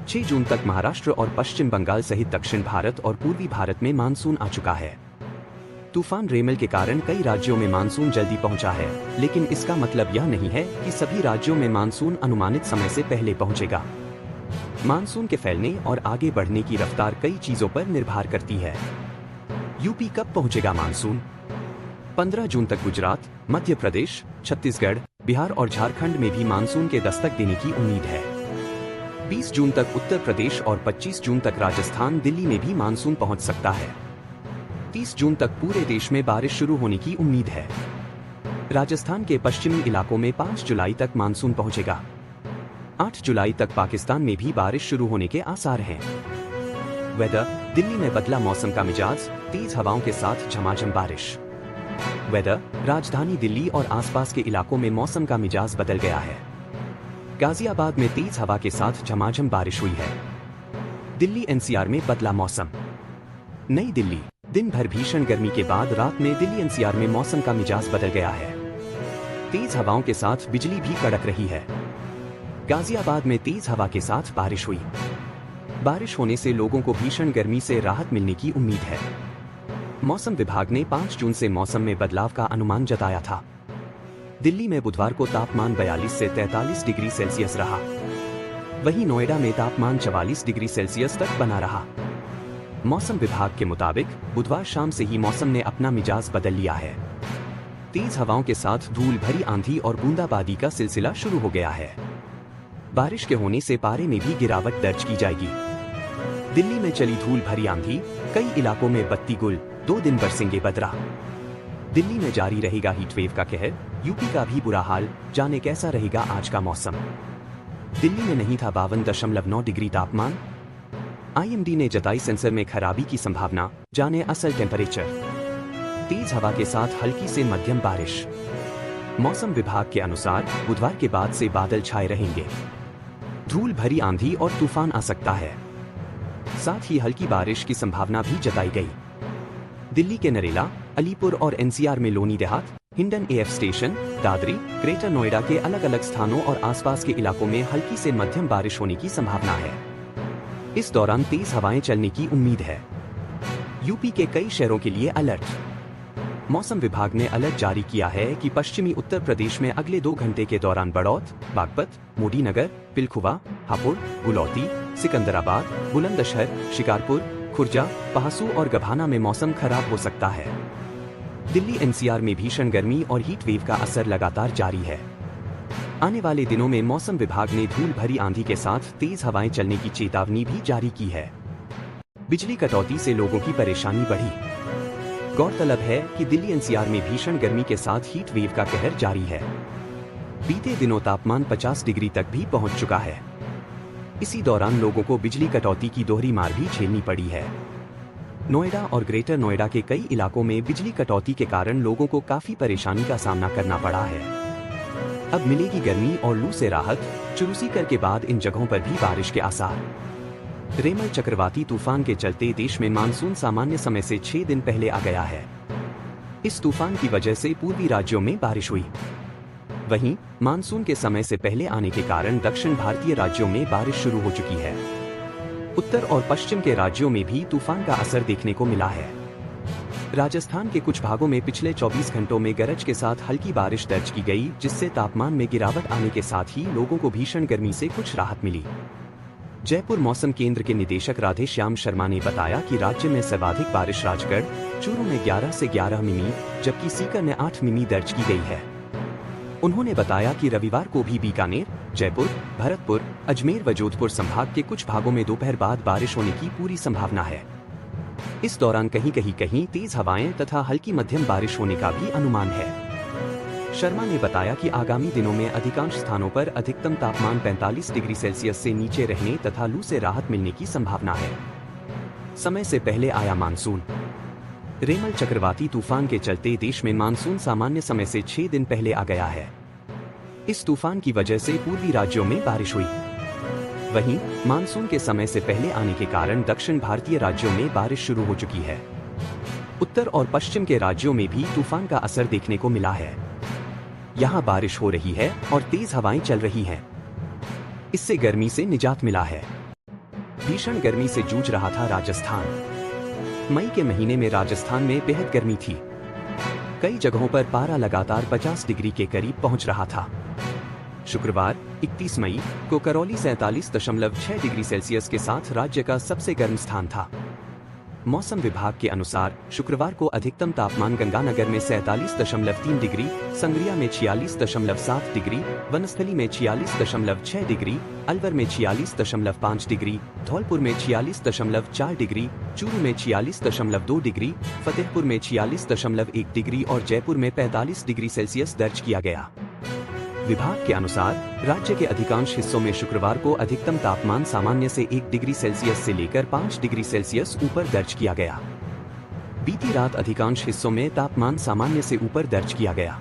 6 जून तक महाराष्ट्र और पश्चिम बंगाल सहित दक्षिण भारत और पूर्वी भारत में मानसून आ चुका है। तूफान रेमल के कारण कई राज्यों में मानसून जल्दी पहुंचा है, लेकिन इसका मतलब यह नहीं है कि सभी राज्यों में मानसून अनुमानित समय से पहले पहुंचेगा। मानसून के फैलने और आगे बढ़ने की रफ्तार कई चीजों पर निर्भर करती है। यूपी कब पहुंचेगा मानसून? 15 जून तक गुजरात, मध्य प्रदेश, छत्तीसगढ़, बिहार और झारखंड में भी मानसून के दस्तक देने की उम्मीद है। 20 जून तक उत्तर प्रदेश और 25 जून तक राजस्थान, दिल्ली में भी मानसून पहुंच सकता है। 30 जून तक पूरे देश में बारिश शुरू होने की उम्मीद है। राजस्थान के पश्चिमी इलाकों में 5 जुलाई तक मानसून पहुंचेगा। 8 जुलाई तक पाकिस्तान में भी बारिश शुरू होने के आसार हैं। वेदर, दिल्ली में बदला मौसम का मिजाज, तेज हवाओं के साथ झमाझम बारिश। वेदर, राजधानी दिल्ली और आसपास के इलाकों में मौसम का मिजाज बदल गया है। गाजियाबाद में तेज हवा के साथ झमाझम बारिश हुई है। दिल्ली NCR में बदला मौसम। नई दिल्ली, दिन भर भीषण गर्मी के बाद रात में दिल्ली NCR में मौसम का मिजाज बदल गया है। तेज हवाओं के साथ बिजली भी कड़क रही है। गाजियाबाद में तेज हवा के साथ बारिश हुई। बारिश होने से लोगों को भीषण गर्मी से राहत मिलने की उम्मीद है। मौसम विभाग ने 5 जून से मौसम में बदलाव का अनुमान जताया था। दिल्ली में बुधवार को तापमान 42 से 43 डिग्री सेल्सियस रहा। वहीं नोएडा में तापमान 44 डिग्री सेल्सियस तक बना रहा। मौसम विभाग के मुताबिक बुधवार शाम से ही मौसम ने अपना मिजाज बदल लिया है। तेज हवाओं के साथ धूल भरी आंधी और बूंदाबांदी का सिलसिला शुरू हो गया है। बारिश के होने से पारे में भी गिरावट दर्ज की जाएगी। दिल्ली में चली धूल भरी आंधी, कई इलाकों में बत्ती गुल, 2 दिन बरसेंगे बदरा। दिल्ली में जारी रहेगा हीटवेव का कहर, यूपी का भी बुरा हाल, जाने कैसा रहेगा आज का मौसम। दिल्ली में नहीं था 52.9 डिग्री तापमान। आईएमडी ने जताई सेंसर में खराबी की संभावना, जाने असल टेम्परेचर। तेज हवा के साथ हल्की से मध्यम बारिश। मौसम विभाग के अनुसार बुधवार के बाद से बादल छाए रहेंगे। धूल भरी आंधी और तूफान आ सकता है, साथ ही हल्की बारिश की संभावना भी जताई गई। दिल्ली के नरेला, अलीपुर और एनसीआर में Loni Dehat, Hindon AF station, Dadri, Greater Noida के अलग अलग स्थानों और आसपास के इलाकों में हल्की से मध्यम बारिश होने की संभावना है। इस दौरान तेज हवाएं चलने की उम्मीद है। यूपी के कई शहरों के लिए अलर्ट। मौसम विभाग ने अलर्ट जारी किया है कि पश्चिमी उत्तर प्रदेश में अगले 2 घंटे के दौरान बड़ौत, बागपत, मोदीनगर, पिलखुवा, हापुड़, गुलौती, सिकंदराबाद, बुलंदशहर, शिकारपुर, खुर्जा, पहासू और गभाना में मौसम खराब हो सकता है। दिल्ली एनसीआर में भीषण गर्मी और हीट वेव का असर लगातार जारी है। आने वाले दिनों में मौसम विभाग ने धूल भरी आंधी के साथ तेज हवाएं चलने की चेतावनी भी जारी की है। बिजली कटौती से लोगों की परेशानी बढ़ी। गौरतलब है कि दिल्ली एनसीआर में भीषण गर्मी के साथ हीट वेव का कहर जारी है। बीते दिनों तापमान 50 डिग्री तक भी पहुंच चुका है। इसी दौरान लोगों को बिजली कटौती की दोहरी मार भी झेलनी पड़ी है। नोएडा और ग्रेटर नोएडा के कई इलाकों में बिजली कटौती के कारण लोगों को काफी परेशानी का सामना करना पड़ा है। अब मिलेगी गर्मी और लू से राहत, चुरूसीकर के बाद इन जगहों पर भी बारिश के आसार। रेमल चक्रवाती तूफान के चलते देश में मानसून सामान्य समय से 6 दिन पहले आ गया है। इस तूफान की वजह से पूर्वी राज्यों में बारिश हुई। वहीं मानसून के समय से पहले आने के कारण दक्षिण भारतीय राज्यों में बारिश शुरू हो चुकी है। उत्तर और पश्चिम के राज्यों में भी तूफान का असर देखने को मिला है। राजस्थान के कुछ भागों में पिछले 24 घंटों में गरज के साथ हल्की बारिश दर्ज की गई, जिससे तापमान में गिरावट आने के साथ ही लोगों को भीषण गर्मी से कुछ राहत मिली। जयपुर मौसम केंद्र के निदेशक राधे श्याम शर्मा ने बताया कि राज्य में सर्वाधिक बारिश राजगढ़, चूरू में 11 से 11 मिमी, जबकि सीकर में 8 मिमी दर्ज की गई है। उन्होंने बताया कि रविवार को भी बीकानेर, जयपुर, भरतपुर, अजमेर व जोधपुर संभाग के कुछ भागों में दोपहर बाद बारिश होने की पूरी संभावना है। इस दौरान कहीं तेज हवाएं तथा हल्की मध्यम बारिश होने का भी अनुमान है। शर्मा ने बताया कि आगामी दिनों में अधिकांश स्थानों पर अधिकतम तापमान 45 डिग्री सेल्सियस से नीचे रहने तथा लू से राहत मिलने की संभावना है। समय से पहले आया मानसून। रेमल चक्रवाती तूफान के चलते देश में मानसून सामान्य समय से 6 दिन पहले आ गया है। इस तूफान की वजह से पूर्वी राज्यों में बारिश हुई। वहीं मानसून के समय से पहले आने के कारण दक्षिण भारतीय राज्यों में बारिश शुरू हो चुकी है। उत्तर और पश्चिम के राज्यों में भी तूफान का असर देखने को मिला है। यहाँ बारिश हो रही है और तेज हवाएं चल रही हैं। इससे गर्मी से निजात मिला है। भीषण गर्मी से जूझ रहा था राजस्थान। मई के महीने में राजस्थान में बेहद गर्मी थी। कई जगहों पर पारा लगातार 50 डिग्री के करीब पहुंच रहा था। शुक्रवार 31 मई को करौली 47.6 डिग्री सेल्सियस के साथ राज्य का सबसे गर्म स्थान था। मौसम विभाग के अनुसार शुक्रवार को अधिकतम तापमान गंगानगर में 47.3 डिग्री, संग्रिया में 46.7 डिग्री, वनस्थली में 46.6 डिग्री, अलवर में 46.5 डिग्री, धौलपुर में 46.4 डिग्री, चूरू में 46.2 डिग्री, फतेहपुर में 46.1 डिग्री और जयपुर में 45 डिग्री सेल्सियस दर्ज किया गया। विभाग के अनुसार राज्य के अधिकांश हिस्सों में शुक्रवार को अधिकतम तापमान सामान्य से 1 डिग्री सेल्सियस से लेकर 5 डिग्री सेल्सियस ऊपर दर्ज किया गया। बीती रात अधिकांश हिस्सों में तापमान सामान्य से ऊपर दर्ज किया गया।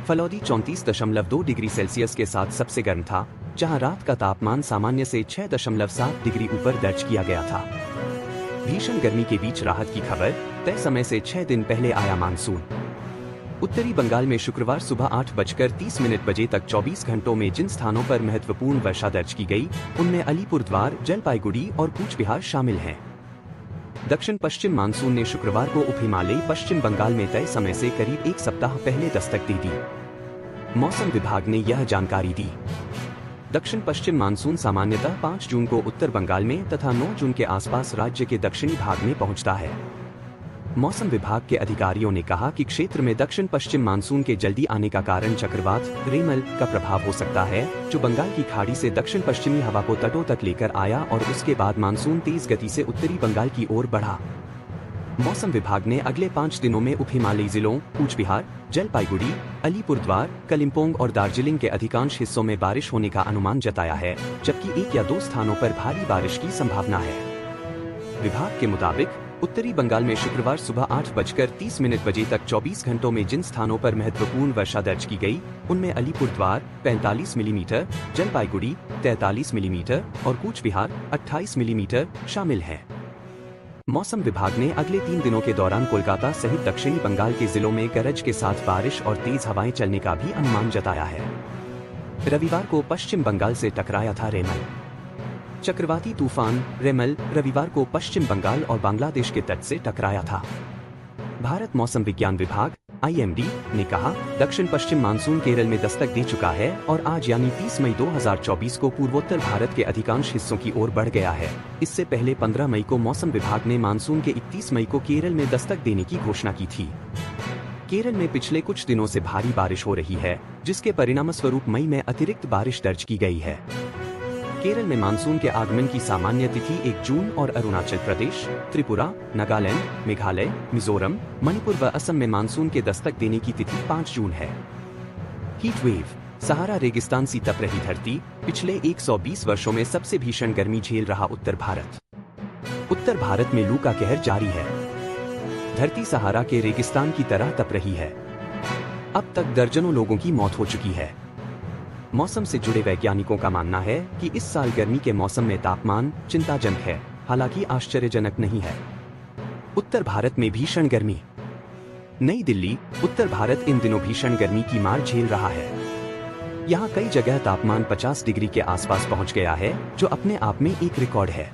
फलौदी 34.2 डिग्री सेल्सियस के साथ सबसे गर्म था, जहां रात का तापमान सामान्य से 6.7 डिग्री ऊपर दर्ज किया गया था। भीषण गर्मी के बीच राहत की खबर, तय समय से 6 दिन पहले आया मानसून। उत्तरी बंगाल में शुक्रवार सुबह 8:30 बजे तक 24 घंटों में जिन स्थानों पर महत्वपूर्ण वर्षा दर्ज की गई, उनमें अलीपुरद्वार, जलपाईगुड़ी और कूच बिहार शामिल हैं। दक्षिण पश्चिम मानसून ने शुक्रवार को उप हिमालयी पश्चिम बंगाल में तय समय से करीब 1 सप्ताह पहले दस्तक दे दी। मौसम विभाग ने यह जानकारी दी। दक्षिण पश्चिम मानसून सामान्यतः 5 जून को उत्तर बंगाल में तथा 9 जून के आसपास राज्य के दक्षिणी भाग में पहुंचता है। मौसम विभाग के अधिकारियों ने कहा कि क्षेत्र में दक्षिण पश्चिम मानसून के जल्दी आने का कारण चक्रवात रेमल का प्रभाव हो सकता है, जो बंगाल की खाड़ी से दक्षिण पश्चिमी हवा को तटों तक लेकर आया और उसके बाद मानसून तेज गति से उत्तरी बंगाल की ओर बढ़ा। मौसम विभाग ने अगले 5 दिनों में उप हिमालयी जिलों कूच बिहार, जलपाईगुड़ी, अलीपुरद्वार, कलिम्पोंग और दार्जिलिंग के अधिकांश हिस्सों में बारिश होने का अनुमान जताया है, जबकि 1 या 2 स्थानों पर भारी बारिश की संभावना है। विभाग के मुताबिक उत्तरी बंगाल में शुक्रवार सुबह 8:30 बजे तक 24 घंटों में जिन स्थानों पर महत्वपूर्ण वर्षा दर्ज की गई, उनमें अलीपुरद्वार 45 मिलीमीटर, जलपाईगुड़ी 43 मिलीमीटर और कूच बिहार 28 मिलीमीटर शामिल हैं। मौसम विभाग ने अगले 3 दिनों के दौरान कोलकाता सहित दक्षिणी बंगाल के जिलों में गरज के साथ बारिश और तेज हवाएं चलने का भी अनुमान जताया है। रविवार को पश्चिम बंगाल से टकराया था रेमल। चक्रवाती तूफान रेमल रविवार को पश्चिम बंगाल और बांग्लादेश के तट से टकराया था। भारत मौसम विज्ञान विभाग IMD ने कहा, दक्षिण पश्चिम मानसून केरल में दस्तक दे चुका है और आज यानी 30 मई 2024 को पूर्वोत्तर भारत के अधिकांश हिस्सों की ओर बढ़ गया है। इससे पहले 15 मई को मौसम विभाग ने मानसून के 31 मई को केरल में दस्तक देने की घोषणा की थी। केरल में पिछले कुछ दिनों से भारी बारिश हो रही है, जिसके परिणामस्वरूप मई में अतिरिक्त बारिश दर्ज की गई है। केरल में मानसून के आगमन की सामान्य तिथि 1 जून और अरुणाचल प्रदेश, त्रिपुरा, नागालैंड, मेघालय, मिजोरम, मणिपुर व असम में मानसून के दस्तक देने की तिथि 5 जून है। हीट वेव, सहारा रेगिस्तान सी तप रही धरती, पिछले 120 वर्षों में सबसे भीषण गर्मी झेल रहा उत्तर भारत। उत्तर भारत में लू का कहर जारी है। धरती सहारा के रेगिस्तान की तरह तप रही है। अब तक दर्जनों लोगों की मौत हो चुकी है। मौसम से जुड़े वैज्ञानिकों का मानना है कि इस साल गर्मी के मौसम में तापमान चिंताजनक है, हालांकि आश्चर्यजनक नहीं है। उत्तर भारत में भीषण गर्मी। नई दिल्ली, उत्तर भारत इन दिनों भीषण गर्मी की मार झेल रहा है। यहाँ कई जगह तापमान 50 डिग्री के आसपास पहुँच गया है, जो अपने आप में एक रिकॉर्ड है।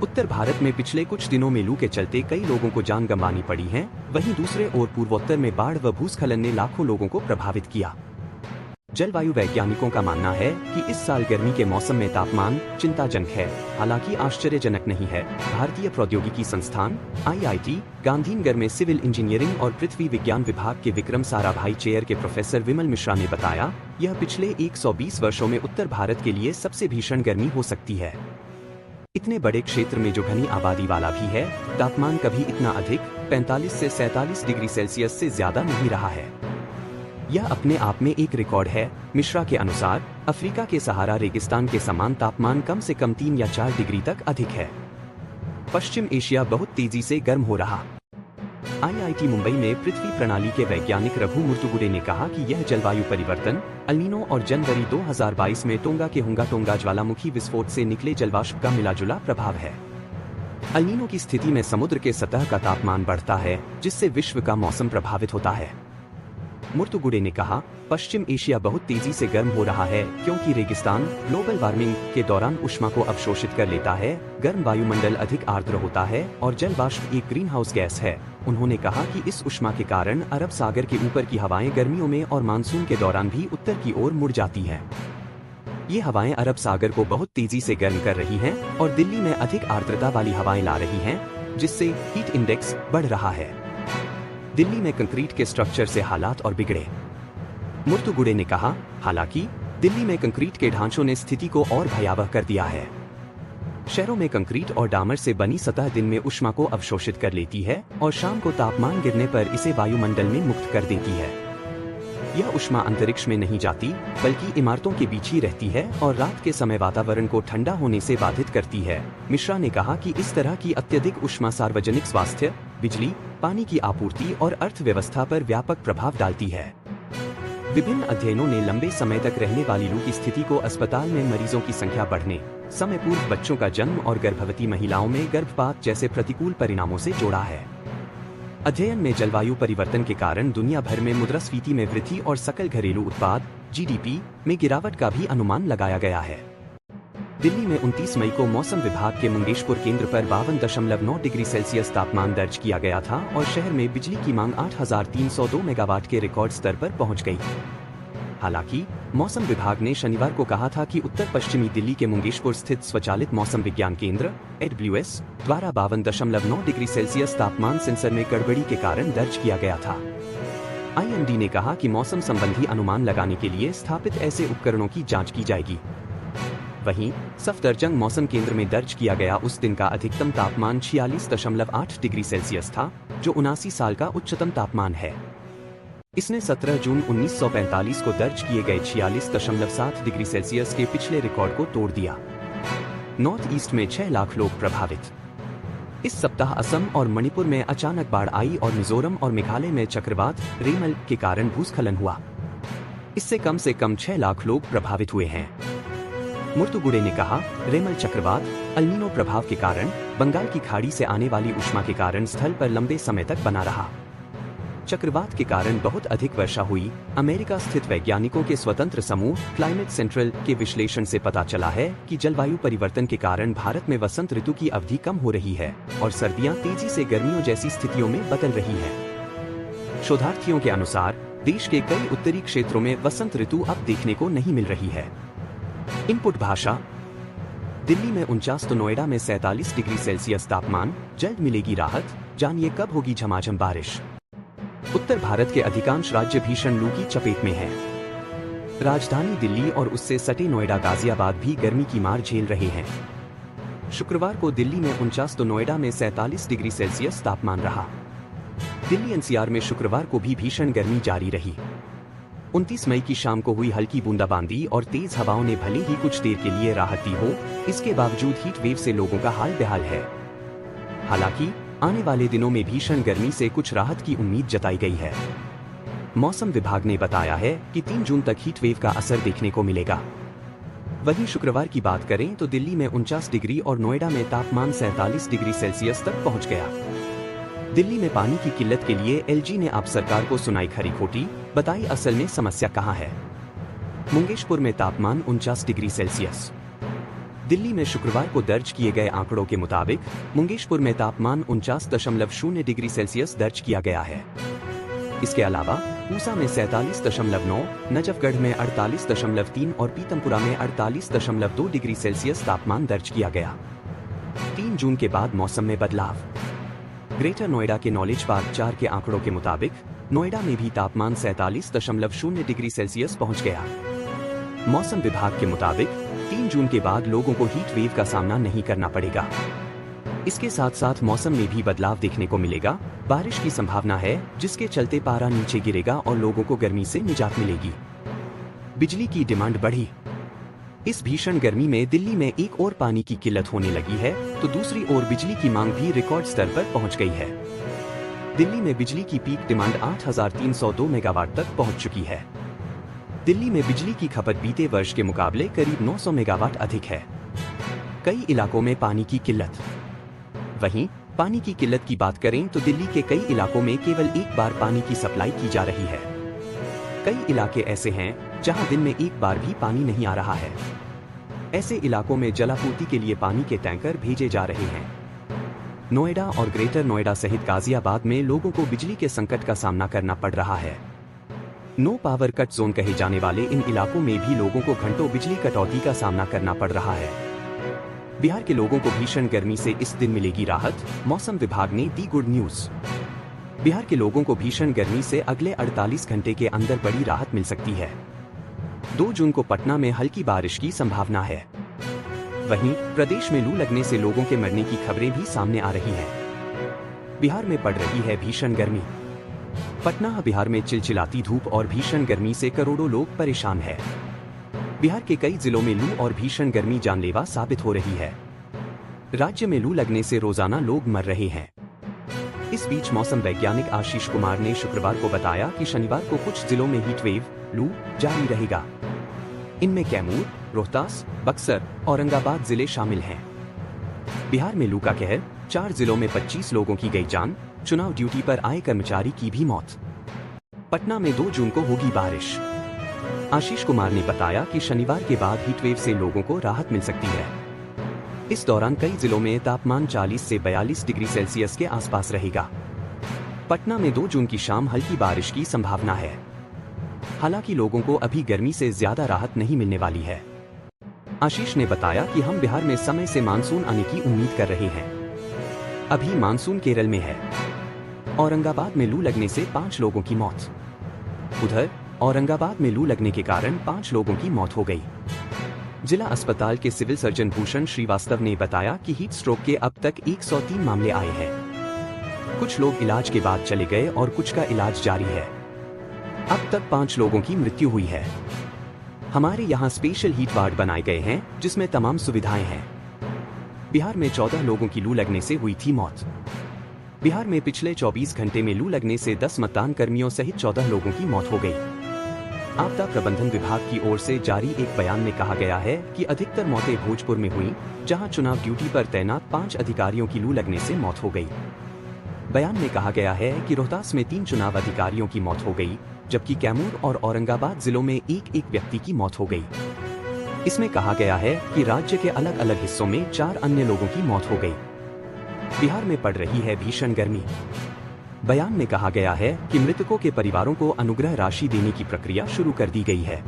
उत्तर भारत में पिछले कुछ दिनों में लू के चलते कई लोगों को जान गंवानी पड़ी है। वहीं दूसरे ओर पूर्वोत्तर में बाढ़ व भूस्खलन ने लाखों लोगों को प्रभावित किया। जलवायु वैज्ञानिकों का मानना है कि इस साल गर्मी के मौसम में तापमान चिंताजनक है, हालांकि आश्चर्यजनक नहीं है। भारतीय प्रौद्योगिकी संस्थान IIT गांधीनगर में सिविल इंजीनियरिंग और पृथ्वी विज्ञान विभाग के विक्रम साराभाई चेयर के प्रोफेसर विमल मिश्रा ने बताया, यह पिछले 120 वर्षों में उत्तर भारत के लिए सबसे भीषण गर्मी हो सकती है। इतने बड़े क्षेत्र में जो घनी आबादी वाला भी है, तापमान कभी इतना अधिक 45 से 47 डिग्री सेल्सियस से ज्यादा नहीं रहा है। यह अपने आप में एक रिकॉर्ड है। मिश्रा के अनुसार अफ्रीका के सहारा रेगिस्तान के समान तापमान कम से कम 3 या 4 डिग्री तक अधिक है। पश्चिम एशिया बहुत तेजी से गर्म हो रहा। IIT मुंबई में पृथ्वी प्रणाली के वैज्ञानिक रघु मुर्तुगुडे ने कहा कि यह जलवायु परिवर्तन, अल्नीनो और जनवरी 2022 में टोंगा के हुंगा ज्वालामुखी विस्फोट से निकले जलवाष्प का मिलाजुला प्रभाव है। अल्नीनो की स्थिति में समुद्र के सतह का तापमान बढ़ता है, जिससे विश्व का मौसम प्रभावित होता है। मुर्तुगुडे ने कहा, पश्चिम एशिया बहुत तेजी से गर्म हो रहा है क्योंकि रेगिस्तान ग्लोबल वार्मिंग के दौरान ऊष्मा को अवशोषित कर लेता है। गर्म वायुमंडल अधिक आर्द्र होता है और जल वाष्प एक ग्रीन हाउस गैस है। उन्होंने कहा कि इस ऊष्मा के कारण अरब सागर के ऊपर की हवाएं गर्मियों में और मानसून के दौरान भी उत्तर की ओर मुड़ जाती हैं। ये हवाएं अरब सागर को बहुत तेजी से गर्म कर रही हैं और दिल्ली में अधिक आर्द्रता वाली हवाएं ला रही हैं, जिससे हीट इंडेक्स बढ़ रहा है। दिल्ली में कंक्रीट के स्ट्रक्चर से हालात और बिगड़े। मुर्तुगुडे ने कहा, हालांकि दिल्ली में कंक्रीट के ढांचों ने स्थिति को और भयावह कर दिया है। शहरों में कंक्रीट और डामर से बनी सतह दिन में ऊष्मा को अवशोषित कर लेती है और शाम को तापमान गिरने पर इसे वायुमंडल में मुक्त कर देती है। यह ऊष्मा अंतरिक्ष में नहीं जाती, बल्कि इमारतों के बीच ही रहती है और रात के समय वातावरण को ठंडा होने से बाधित करती है। मिश्रा ने कहा कि इस तरह की अत्यधिक ऊष्मा सार्वजनिक स्वास्थ्य, बिजली, पानी की आपूर्ति और अर्थव्यवस्था पर व्यापक प्रभाव डालती है। विभिन्न अध्ययनों ने लंबे समय तक रहने वाली लू की स्थिति को अस्पताल में मरीजों की संख्या बढ़ने, समय पूर्व बच्चों का जन्म और गर्भवती महिलाओं में गर्भपात जैसे प्रतिकूल परिणामों से जोड़ा है। अध्ययन में जलवायु परिवर्तन के कारण दुनिया भर में मुद्रास्फीति में वृद्धि और सकल घरेलू उत्पाद (GDP) में गिरावट का भी अनुमान लगाया गया है। दिल्ली में 29 मई को मौसम विभाग के मंगेशपुर केंद्र पर 52.9 डिग्री सेल्सियस तापमान दर्ज किया गया था और शहर में बिजली की मांग 8,302 मेगावाट के रिकॉर्ड स्तर पर पहुंच गई। हालांकि मौसम विभाग ने शनिवार को कहा था कि उत्तर पश्चिमी दिल्ली के मुंगेशपुर स्थित स्वचालित मौसम विज्ञान केंद्र AWS द्वारा 52.9 डिग्री सेल्सियस तापमान सेंसर में गड़बड़ी के कारण दर्ज किया गया था। IMD ने कहा कि मौसम संबंधी अनुमान लगाने के लिए स्थापित ऐसे उपकरणों की जांच की जाएगी। वहीं सफदरजंग मौसम केंद्र में दर्ज किया गया उस दिन का अधिकतम तापमान 46.8 डिग्री सेल्सियस था, जो 79 साल का उच्चतम तापमान है। इसने 17 जून 1945 को दर्ज किए गए 46.7 डिग्री सेल्सियस के पिछले रिकॉर्ड को तोड़ दिया। नॉर्थ ईस्ट में 6 लाख लोग प्रभावित। इस सप्ताह असम और मणिपुर में अचानक बाढ़ आई और मिजोरम और मेघालय में चक्रवात रेमल के कारण भूस्खलन हुआ। इससे कम से कम 6 लाख लोग प्रभावित हुए हैं। मुर्तुगुडे ने कहा, रेमल चक्रवात अल्नीनो प्रभाव के कारण बंगाल की खाड़ी से आने वाली ऊष्मा के कारण स्थल पर लंबे समय तक बना रहा। चक्रवात के कारण बहुत अधिक वर्षा हुई। अमेरिका स्थित वैज्ञानिकों के स्वतंत्र समूह क्लाइमेट सेंट्रल के विश्लेषण से पता चला है कि जलवायु परिवर्तन के कारण भारत में वसंत ऋतु की अवधि कम हो रही है और सर्दियां तेजी से गर्मियों जैसी स्थितियों में बदल रही हैं। शोधार्थियों के अनुसार देश के कई उत्तरी क्षेत्रों में वसंत ऋतु अब देखने को नहीं मिल रही है। इनपुट भाषा। दिल्ली में 49 तो नोएडा में 47 डिग्री सेल्सियस तापमान, जल्द मिलेगी राहत, जानिए कब होगी झमाझम बारिश। उत्तर भारत के अधिकांश राज्य भीषण लू की चपेट में हैं। राजधानी दिल्ली और उससे सटे नोएडा गाजियाबाद भी गर्मी की मार झेल रहे हैं। शुक्रवार को दिल्ली में 49 तो नोएडा में 47 डिग्री सेल्सियस तापमान रहा। दिल्ली NCR में शुक्रवार को भी भीषण गर्मी जारी रही। 29 मई की शाम को हुई हल्की बूंदाबांदी और तेज हवाओं ने भले ही कुछ देर के लिए राहत दी हो, इसके बावजूद हीट वेव से लोगों का हाल बेहाल है। हालांकि आने वाले दिनों में भीषण गर्मी से कुछ राहत की उम्मीद जताई गई है। मौसम विभाग ने बताया है कि 3 जून तक हीट वेव का असर देखने को मिलेगा। वहीं शुक्रवार की बात करें तो दिल्ली में 49 डिग्री और नोएडा में तापमान 47 डिग्री सेल्सियस तक पहुंच गया। दिल्ली में पानी की किल्लत के लिए LG ने आप सरकार को सुनाई खरी खोटी, बताई असल में समस्या कहां है। मुंगेशपुर में तापमान 49 डिग्री सेल्सियस। दिल्ली में शुक्रवार को दर्ज किए गए आंकड़ों के मुताबिक मुंगेशपुर में तापमान 49.0 डिग्री सेल्सियस दर्ज किया गया है। इसके अलावा पूसा में 47.9, नजफगढ़ में 48.3 और पीतमपुरा में 48.2 डिग्री सेल्सियस तापमान दर्ज किया गया। 3 जून के बाद मौसम में बदलाव। ग्रेटर नोएडा के नॉलेज पार्क 4 के आंकड़ों के मुताबिक नोएडा में भी तापमान 47.0 डिग्री सेल्सियस पहुंच गया। मौसम विभाग के मुताबिक 3 जून के बाद लोगों को हीट वेव का सामना नहीं करना पड़ेगा। इसके साथ साथ मौसम में भी बदलाव देखने को मिलेगा। बारिश की संभावना है, जिसके चलते पारा नीचे गिरेगा और लोगों को गर्मी से निजात मिलेगी। बिजली की डिमांड बढ़ी। इस भीषण गर्मी में दिल्ली में एक और पानी की किल्लत होने लगी है, तो दूसरी ओर बिजली की मांग भी रिकॉर्ड स्तर पर पहुंच गई है। दिल्ली में बिजली की पीक डिमांड 8,302 मेगावाट तक पहुंच चुकी है। दिल्ली में बिजली की खपत बीते वर्ष के मुकाबले करीब 900 मेगावाट अधिक है। कई इलाकों में पानी की किल्लत। वहीं पानी की किल्लत की बात करें तो दिल्ली के कई इलाकों में केवल एक बार पानी की सप्लाई की जा रही है। कई इलाके ऐसे हैं जहां दिन में एक बार भी पानी नहीं आ रहा है। ऐसे इलाकों में जलापूर्ति के लिए पानी के टैंकर भेजे जा रहे हैं। नोएडा और ग्रेटर नोएडा सहित गाजियाबाद में लोगों को बिजली के संकट का सामना करना पड़ रहा है। नो पावर कट जोन कहे जाने वाले इन इलाकों में भी लोगों को घंटों बिजली कटौती का सामना करना पड़ रहा है। बिहार के लोगों को भीषण गर्मी से इस दिन मिलेगी राहत, मौसम विभाग ने दी गुड न्यूज। बिहार के लोगों को भीषण गर्मी से अगले 48 घंटे के अंदर बड़ी राहत मिल सकती है। 2 जून को पटना में हल्की बारिश की संभावना है। वहीं प्रदेश में लू लगने से लोगों के मरने की खबरें भी सामने आ रही हैं। बिहार में पड़ रही है भीषण गर्मी। पटना बिहार में चिलचिलाती धूप और भीषण गर्मी से करोड़ों लोग परेशान हैं। बिहार के कई जिलों में लू और भीषण गर्मी जानलेवा साबित हो रही है। राज्य में लू लगने से रोजाना लोग मर रहे हैं। इस बीच मौसम वैज्ञानिक आशीष कुमार ने शुक्रवार को बताया कि शनिवार को कुछ जिलों में हीट वेव लू जारी रहेगा। इनमें कैमूर, रोहतास, बक्सर, औरंगाबाद जिले शामिल हैं। बिहार में लू का कहर, 4 जिलों में 25 लोगों की गई जान, चुनाव ड्यूटी पर आए कर्मचारी की भी मौत। पटना में 2 जून को होगी बारिश। आशीष कुमार ने बताया कि शनिवार के बाद हीटवेव से लोगों को राहत मिल सकती है। इस दौरान कई जिलों में तापमान 40 से 42 डिग्री सेल्सियस के आसपास रहेगा। पटना में 2 जून की शाम हल्की बारिश की संभावना है। हालांकि लोगों को अभी गर्मी से ज्यादा राहत नहीं मिलने वाली है। आशीष ने बताया कि हम बिहार में समय से मानसून आने की उम्मीद कर रहे हैं। अभी मानसून केरल में है। औरंगाबाद में लू लगने से 5 लोगों की मौत। उधर औरंगाबाद में लू लगने के कारण 5 लोगों की मौत हो गई। जिला अस्पताल के सिविल सर्जन भूषण श्रीवास्तव ने बताया कि हीट स्ट्रोक के अब तक 103 मामले आए हैं। कुछ लोग इलाज के बाद चले गए और कुछ का इलाज जारी है। अब तक 5 लोगों की मृत्यु हुई है। हमारे यहाँ स्पेशल हीट वार्ड बनाए गए हैं जिसमें तमाम सुविधाएं हैं। बिहार में 14 लोगों की लू लगने से हुई थी मौत। बिहार में पिछले 24 घंटे में लू लगने से 10 मतदान कर्मियों सहित 14 लोगों की मौत हो गई। आपदा प्रबंधन विभाग की ओर से जारी एक बयान में कहा गया है कि अधिकतर मौतें भोजपुर में हुई, जहां चुनाव ड्यूटी पर तैनात 5 अधिकारियों की लू लगने से मौत हो गई। बयान में कहा गया है कि रोहतास में 3 चुनाव अधिकारियों की मौत हो गई, जबकि कैमूर और औरंगाबाद जिलों में एक व्यक्ति की मौत हो गई। इसमें कहा गया है कि राज्य के अलग अलग हिस्सों में 4 अन्य लोगों की मौत हो गई। बिहार में पड़ रही है भीषण गर्मी। बयान में कहा गया है कि मृतकों के परिवारों को अनुग्रह राशि देने की प्रक्रिया शुरू कर दी गई है।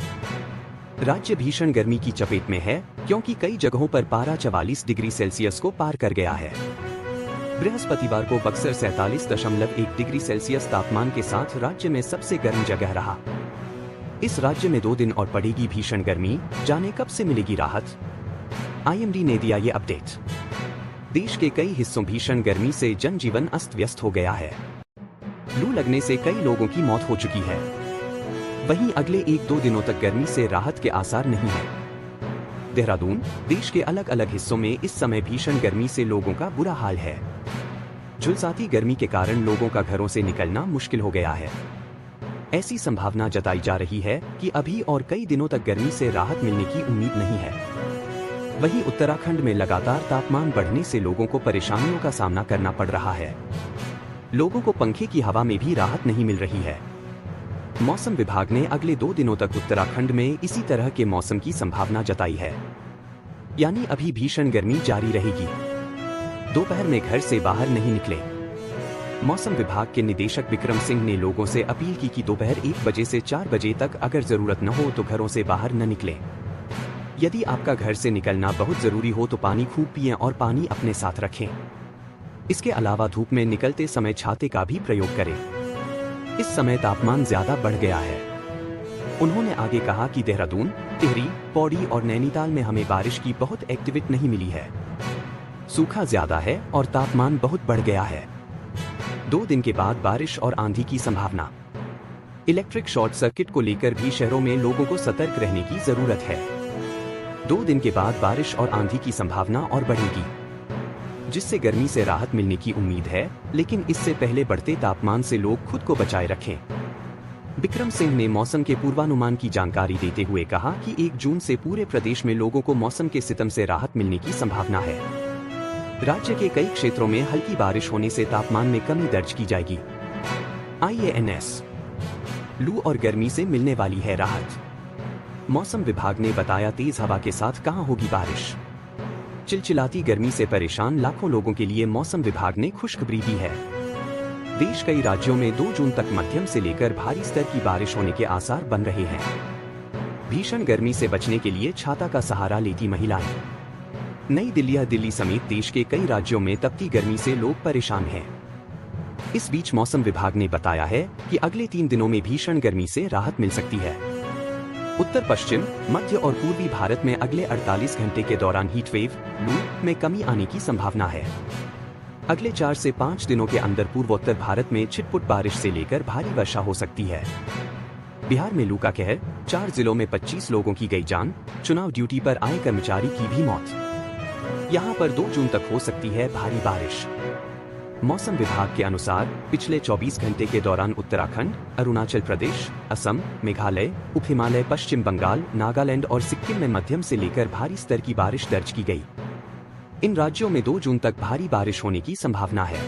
राज्य भीषण गर्मी की चपेट में है क्योंकि कई जगहों पर पारा 44 डिग्री सेल्सियस को पार कर गया है। बृहस्पतिवार को बक्सर 47.1 डिग्री सेल्सियस तापमान के साथ राज्य में सबसे गर्म जगह रहा। इस राज्य में 2 दिन और पड़ेगी भीषण गर्मी, जाने कब से मिलेगी राहत। IMD ने दिया ये अपडेट। देश के कई हिस्सों भीषण गर्मी से जनजीवन अस्त व्यस्त हो गया है। लू लगने से कई लोगों की मौत हो चुकी है। वहीं अगले 1-2 दिनों तक गर्मी से राहत के आसार नहीं है। देहरादून, देश के अलग अलग हिस्सों में इस समय भीषण गर्मी से लोगों का बुरा हाल है। झुलसाती गर्मी के कारण लोगों का घरों से निकलना मुश्किल हो गया है। ऐसी संभावना जताई जा रही है कि अभी और कई दिनों तक गर्मी से राहत मिलने की उम्मीद नहीं है। वहीं उत्तराखंड में लगातार तापमान बढ़ने से लोगों को परेशानियों का सामना करना पड़ रहा है। लोगों को पंखे की हवा में भी राहत नहीं मिल रही है। मौसम विभाग ने अगले 2 दिनों तक उत्तराखंड में इसी तरह के मौसम की संभावना जताई है, यानी अभी भीषण गर्मी जारी रहेगी। दोपहर में घर से बाहर नहीं निकले। मौसम विभाग के निदेशक विक्रम सिंह ने लोगों से अपील की कि दोपहर 1 बजे से 4 बजे तक अगर जरूरत न हो तो घरों से बाहर न निकलें। यदि आपका घर से निकलना बहुत जरूरी हो तो पानी खूब पिएं और पानी अपने साथ रखें। इसके अलावा धूप में निकलते समय छाते का भी प्रयोग करें। इस समय तापमान ज्यादा बढ़ गया है। उन्होंने आगे कहा कि देहरादून, टिहरी, पौड़ी और नैनीताल में हमें बारिश की बहुत एक्टिविटी नहीं मिली है। सूखा ज्यादा है और तापमान बहुत बढ़ गया है। 2 दिन के बाद बारिश और आंधी की संभावना। इलेक्ट्रिक शॉर्ट सर्किट को लेकर भी शहरों में लोगों को सतर्क रहने की जरूरत है। 2 दिन के बाद बारिश और आंधी की संभावना और बढ़ेगी, जिससे गर्मी से राहत मिलने की उम्मीद है, लेकिन इससे पहले बढ़ते तापमान से लोग खुद को बचाए रखें। विक्रम सिंह ने मौसम के पूर्वानुमान की जानकारी देते हुए कहा कि 1 जून से पूरे प्रदेश में लोगों को मौसम के सितम से राहत मिलने की संभावना है। राज्य के कई क्षेत्रों में हल्की बारिश होने से तापमान में कमी दर्ज की जाएगी। IANS, लू और गर्मी से मिलने वाली है राहत। मौसम विभाग ने बताया तेज हवा के साथ कहां होगी बारिश। चिलचिलाती गर्मी से परेशान लाखों लोगों के लिए मौसम विभाग ने खुशखबरी दी है। देश कई राज्यों में 2 जून तक मध्यम से लेकर भारी स्तर की बारिश होने के आसार बन रहे हैं। भीषण गर्मी से बचने के लिए छाता का सहारा लेती महिलाएं। नई दिल्ली समेत देश के कई राज्यों में तपती गर्मी से लोग परेशान हैं। इस बीच मौसम विभाग ने बताया है कि अगले 3 दिनों में भीषण गर्मी से राहत मिल सकती है। उत्तर पश्चिम, मध्य और पूर्वी भारत में अगले 48 घंटे के दौरान हीट वेव, लू में कमी आने की संभावना है। अगले 4 से 5 दिनों के अंदर पूर्वोत्तर भारत में छिटपुट बारिश से लेकर भारी वर्षा हो सकती है। बिहार में लू का कहर, 4 जिलों में 25 लोगों की गई जान, चुनाव ड्यूटी पर आए कर्मचारी की भी मौत। यहाँ पर 2 जून तक हो सकती है भारी बारिश। मौसम विभाग के अनुसार पिछले 24 घंटे के दौरान उत्तराखंड, अरुणाचल प्रदेश, असम, मेघालय, उप हिमालय, पश्चिम बंगाल, नागालैंड और सिक्किम में मध्यम से लेकर भारी स्तर की बारिश दर्ज की गई। इन राज्यों में 2 जून तक भारी बारिश होने की संभावना है।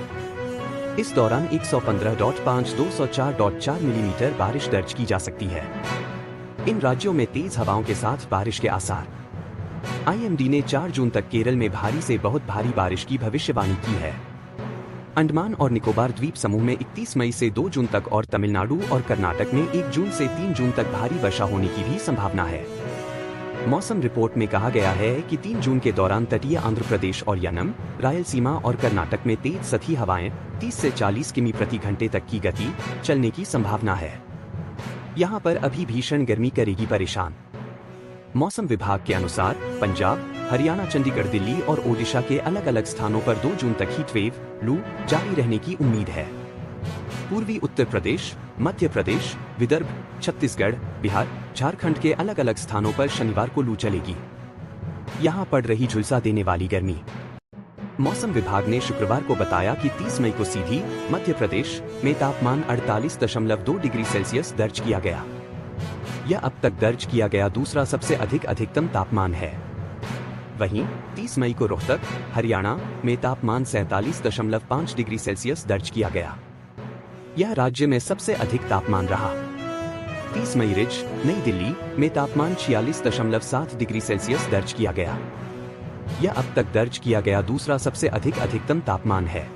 इस दौरान 115.5-204.4 मिलीमीटर बारिश दर्ज की जा सकती है। इन राज्यों में तेज हवाओं के साथ बारिश के आसार। IMD ने 4 जून तक केरल में भारी से बहुत भारी बारिश की भविष्यवाणी की है। अंडमान और निकोबार द्वीप समूह में 31 मई से 2 जून तक और तमिलनाडु और कर्नाटक में 1 जून से 3 जून तक भारी वर्षा होने की भी संभावना है। मौसम रिपोर्ट में कहा गया है कि 3 जून के दौरान तटीय आंध्र प्रदेश और यनम, रायलसीमा और कर्नाटक में तेज सतही हवाएं 30 से 40 किमी प्रति घंटे तक की गति चलने की संभावना है। यहाँ पर अभी भीषण गर्मी करेगी परेशान। मौसम विभाग के अनुसार पंजाब, हरियाणा, चंडीगढ़, दिल्ली और ओडिशा के अलग अलग स्थानों पर 2 जून तक हीट वेव लू जारी रहने की उम्मीद है। पूर्वी उत्तर प्रदेश, मध्य प्रदेश, विदर्भ, छत्तीसगढ़, बिहार, झारखंड के अलग अलग स्थानों पर शनिवार को लू चलेगी। यहाँ पड़ रही झुलसा देने वाली गर्मी। मौसम विभाग ने शुक्रवार को बताया कि 30 मई को सीधी मध्य प्रदेश में तापमान 48.2 डिग्री सेल्सियस दर्ज किया गया। यह अब तक दर्ज किया गया दूसरा सबसे अधिक अधिकतम तापमान है। वहीं 30 मई को रोहतक, हरियाणा में तापमान 47.5 डिग्री सेल्सियस दर्ज किया गया। यह राज्य में सबसे अधिक तापमान रहा। 30 मई रिज, नई दिल्ली में तापमान 46.7 डिग्री सेल्सियस दर्ज किया गया। यह अब तक दर्ज किया गया दूसरा सबसे अधिक अधिकतम तापमान है।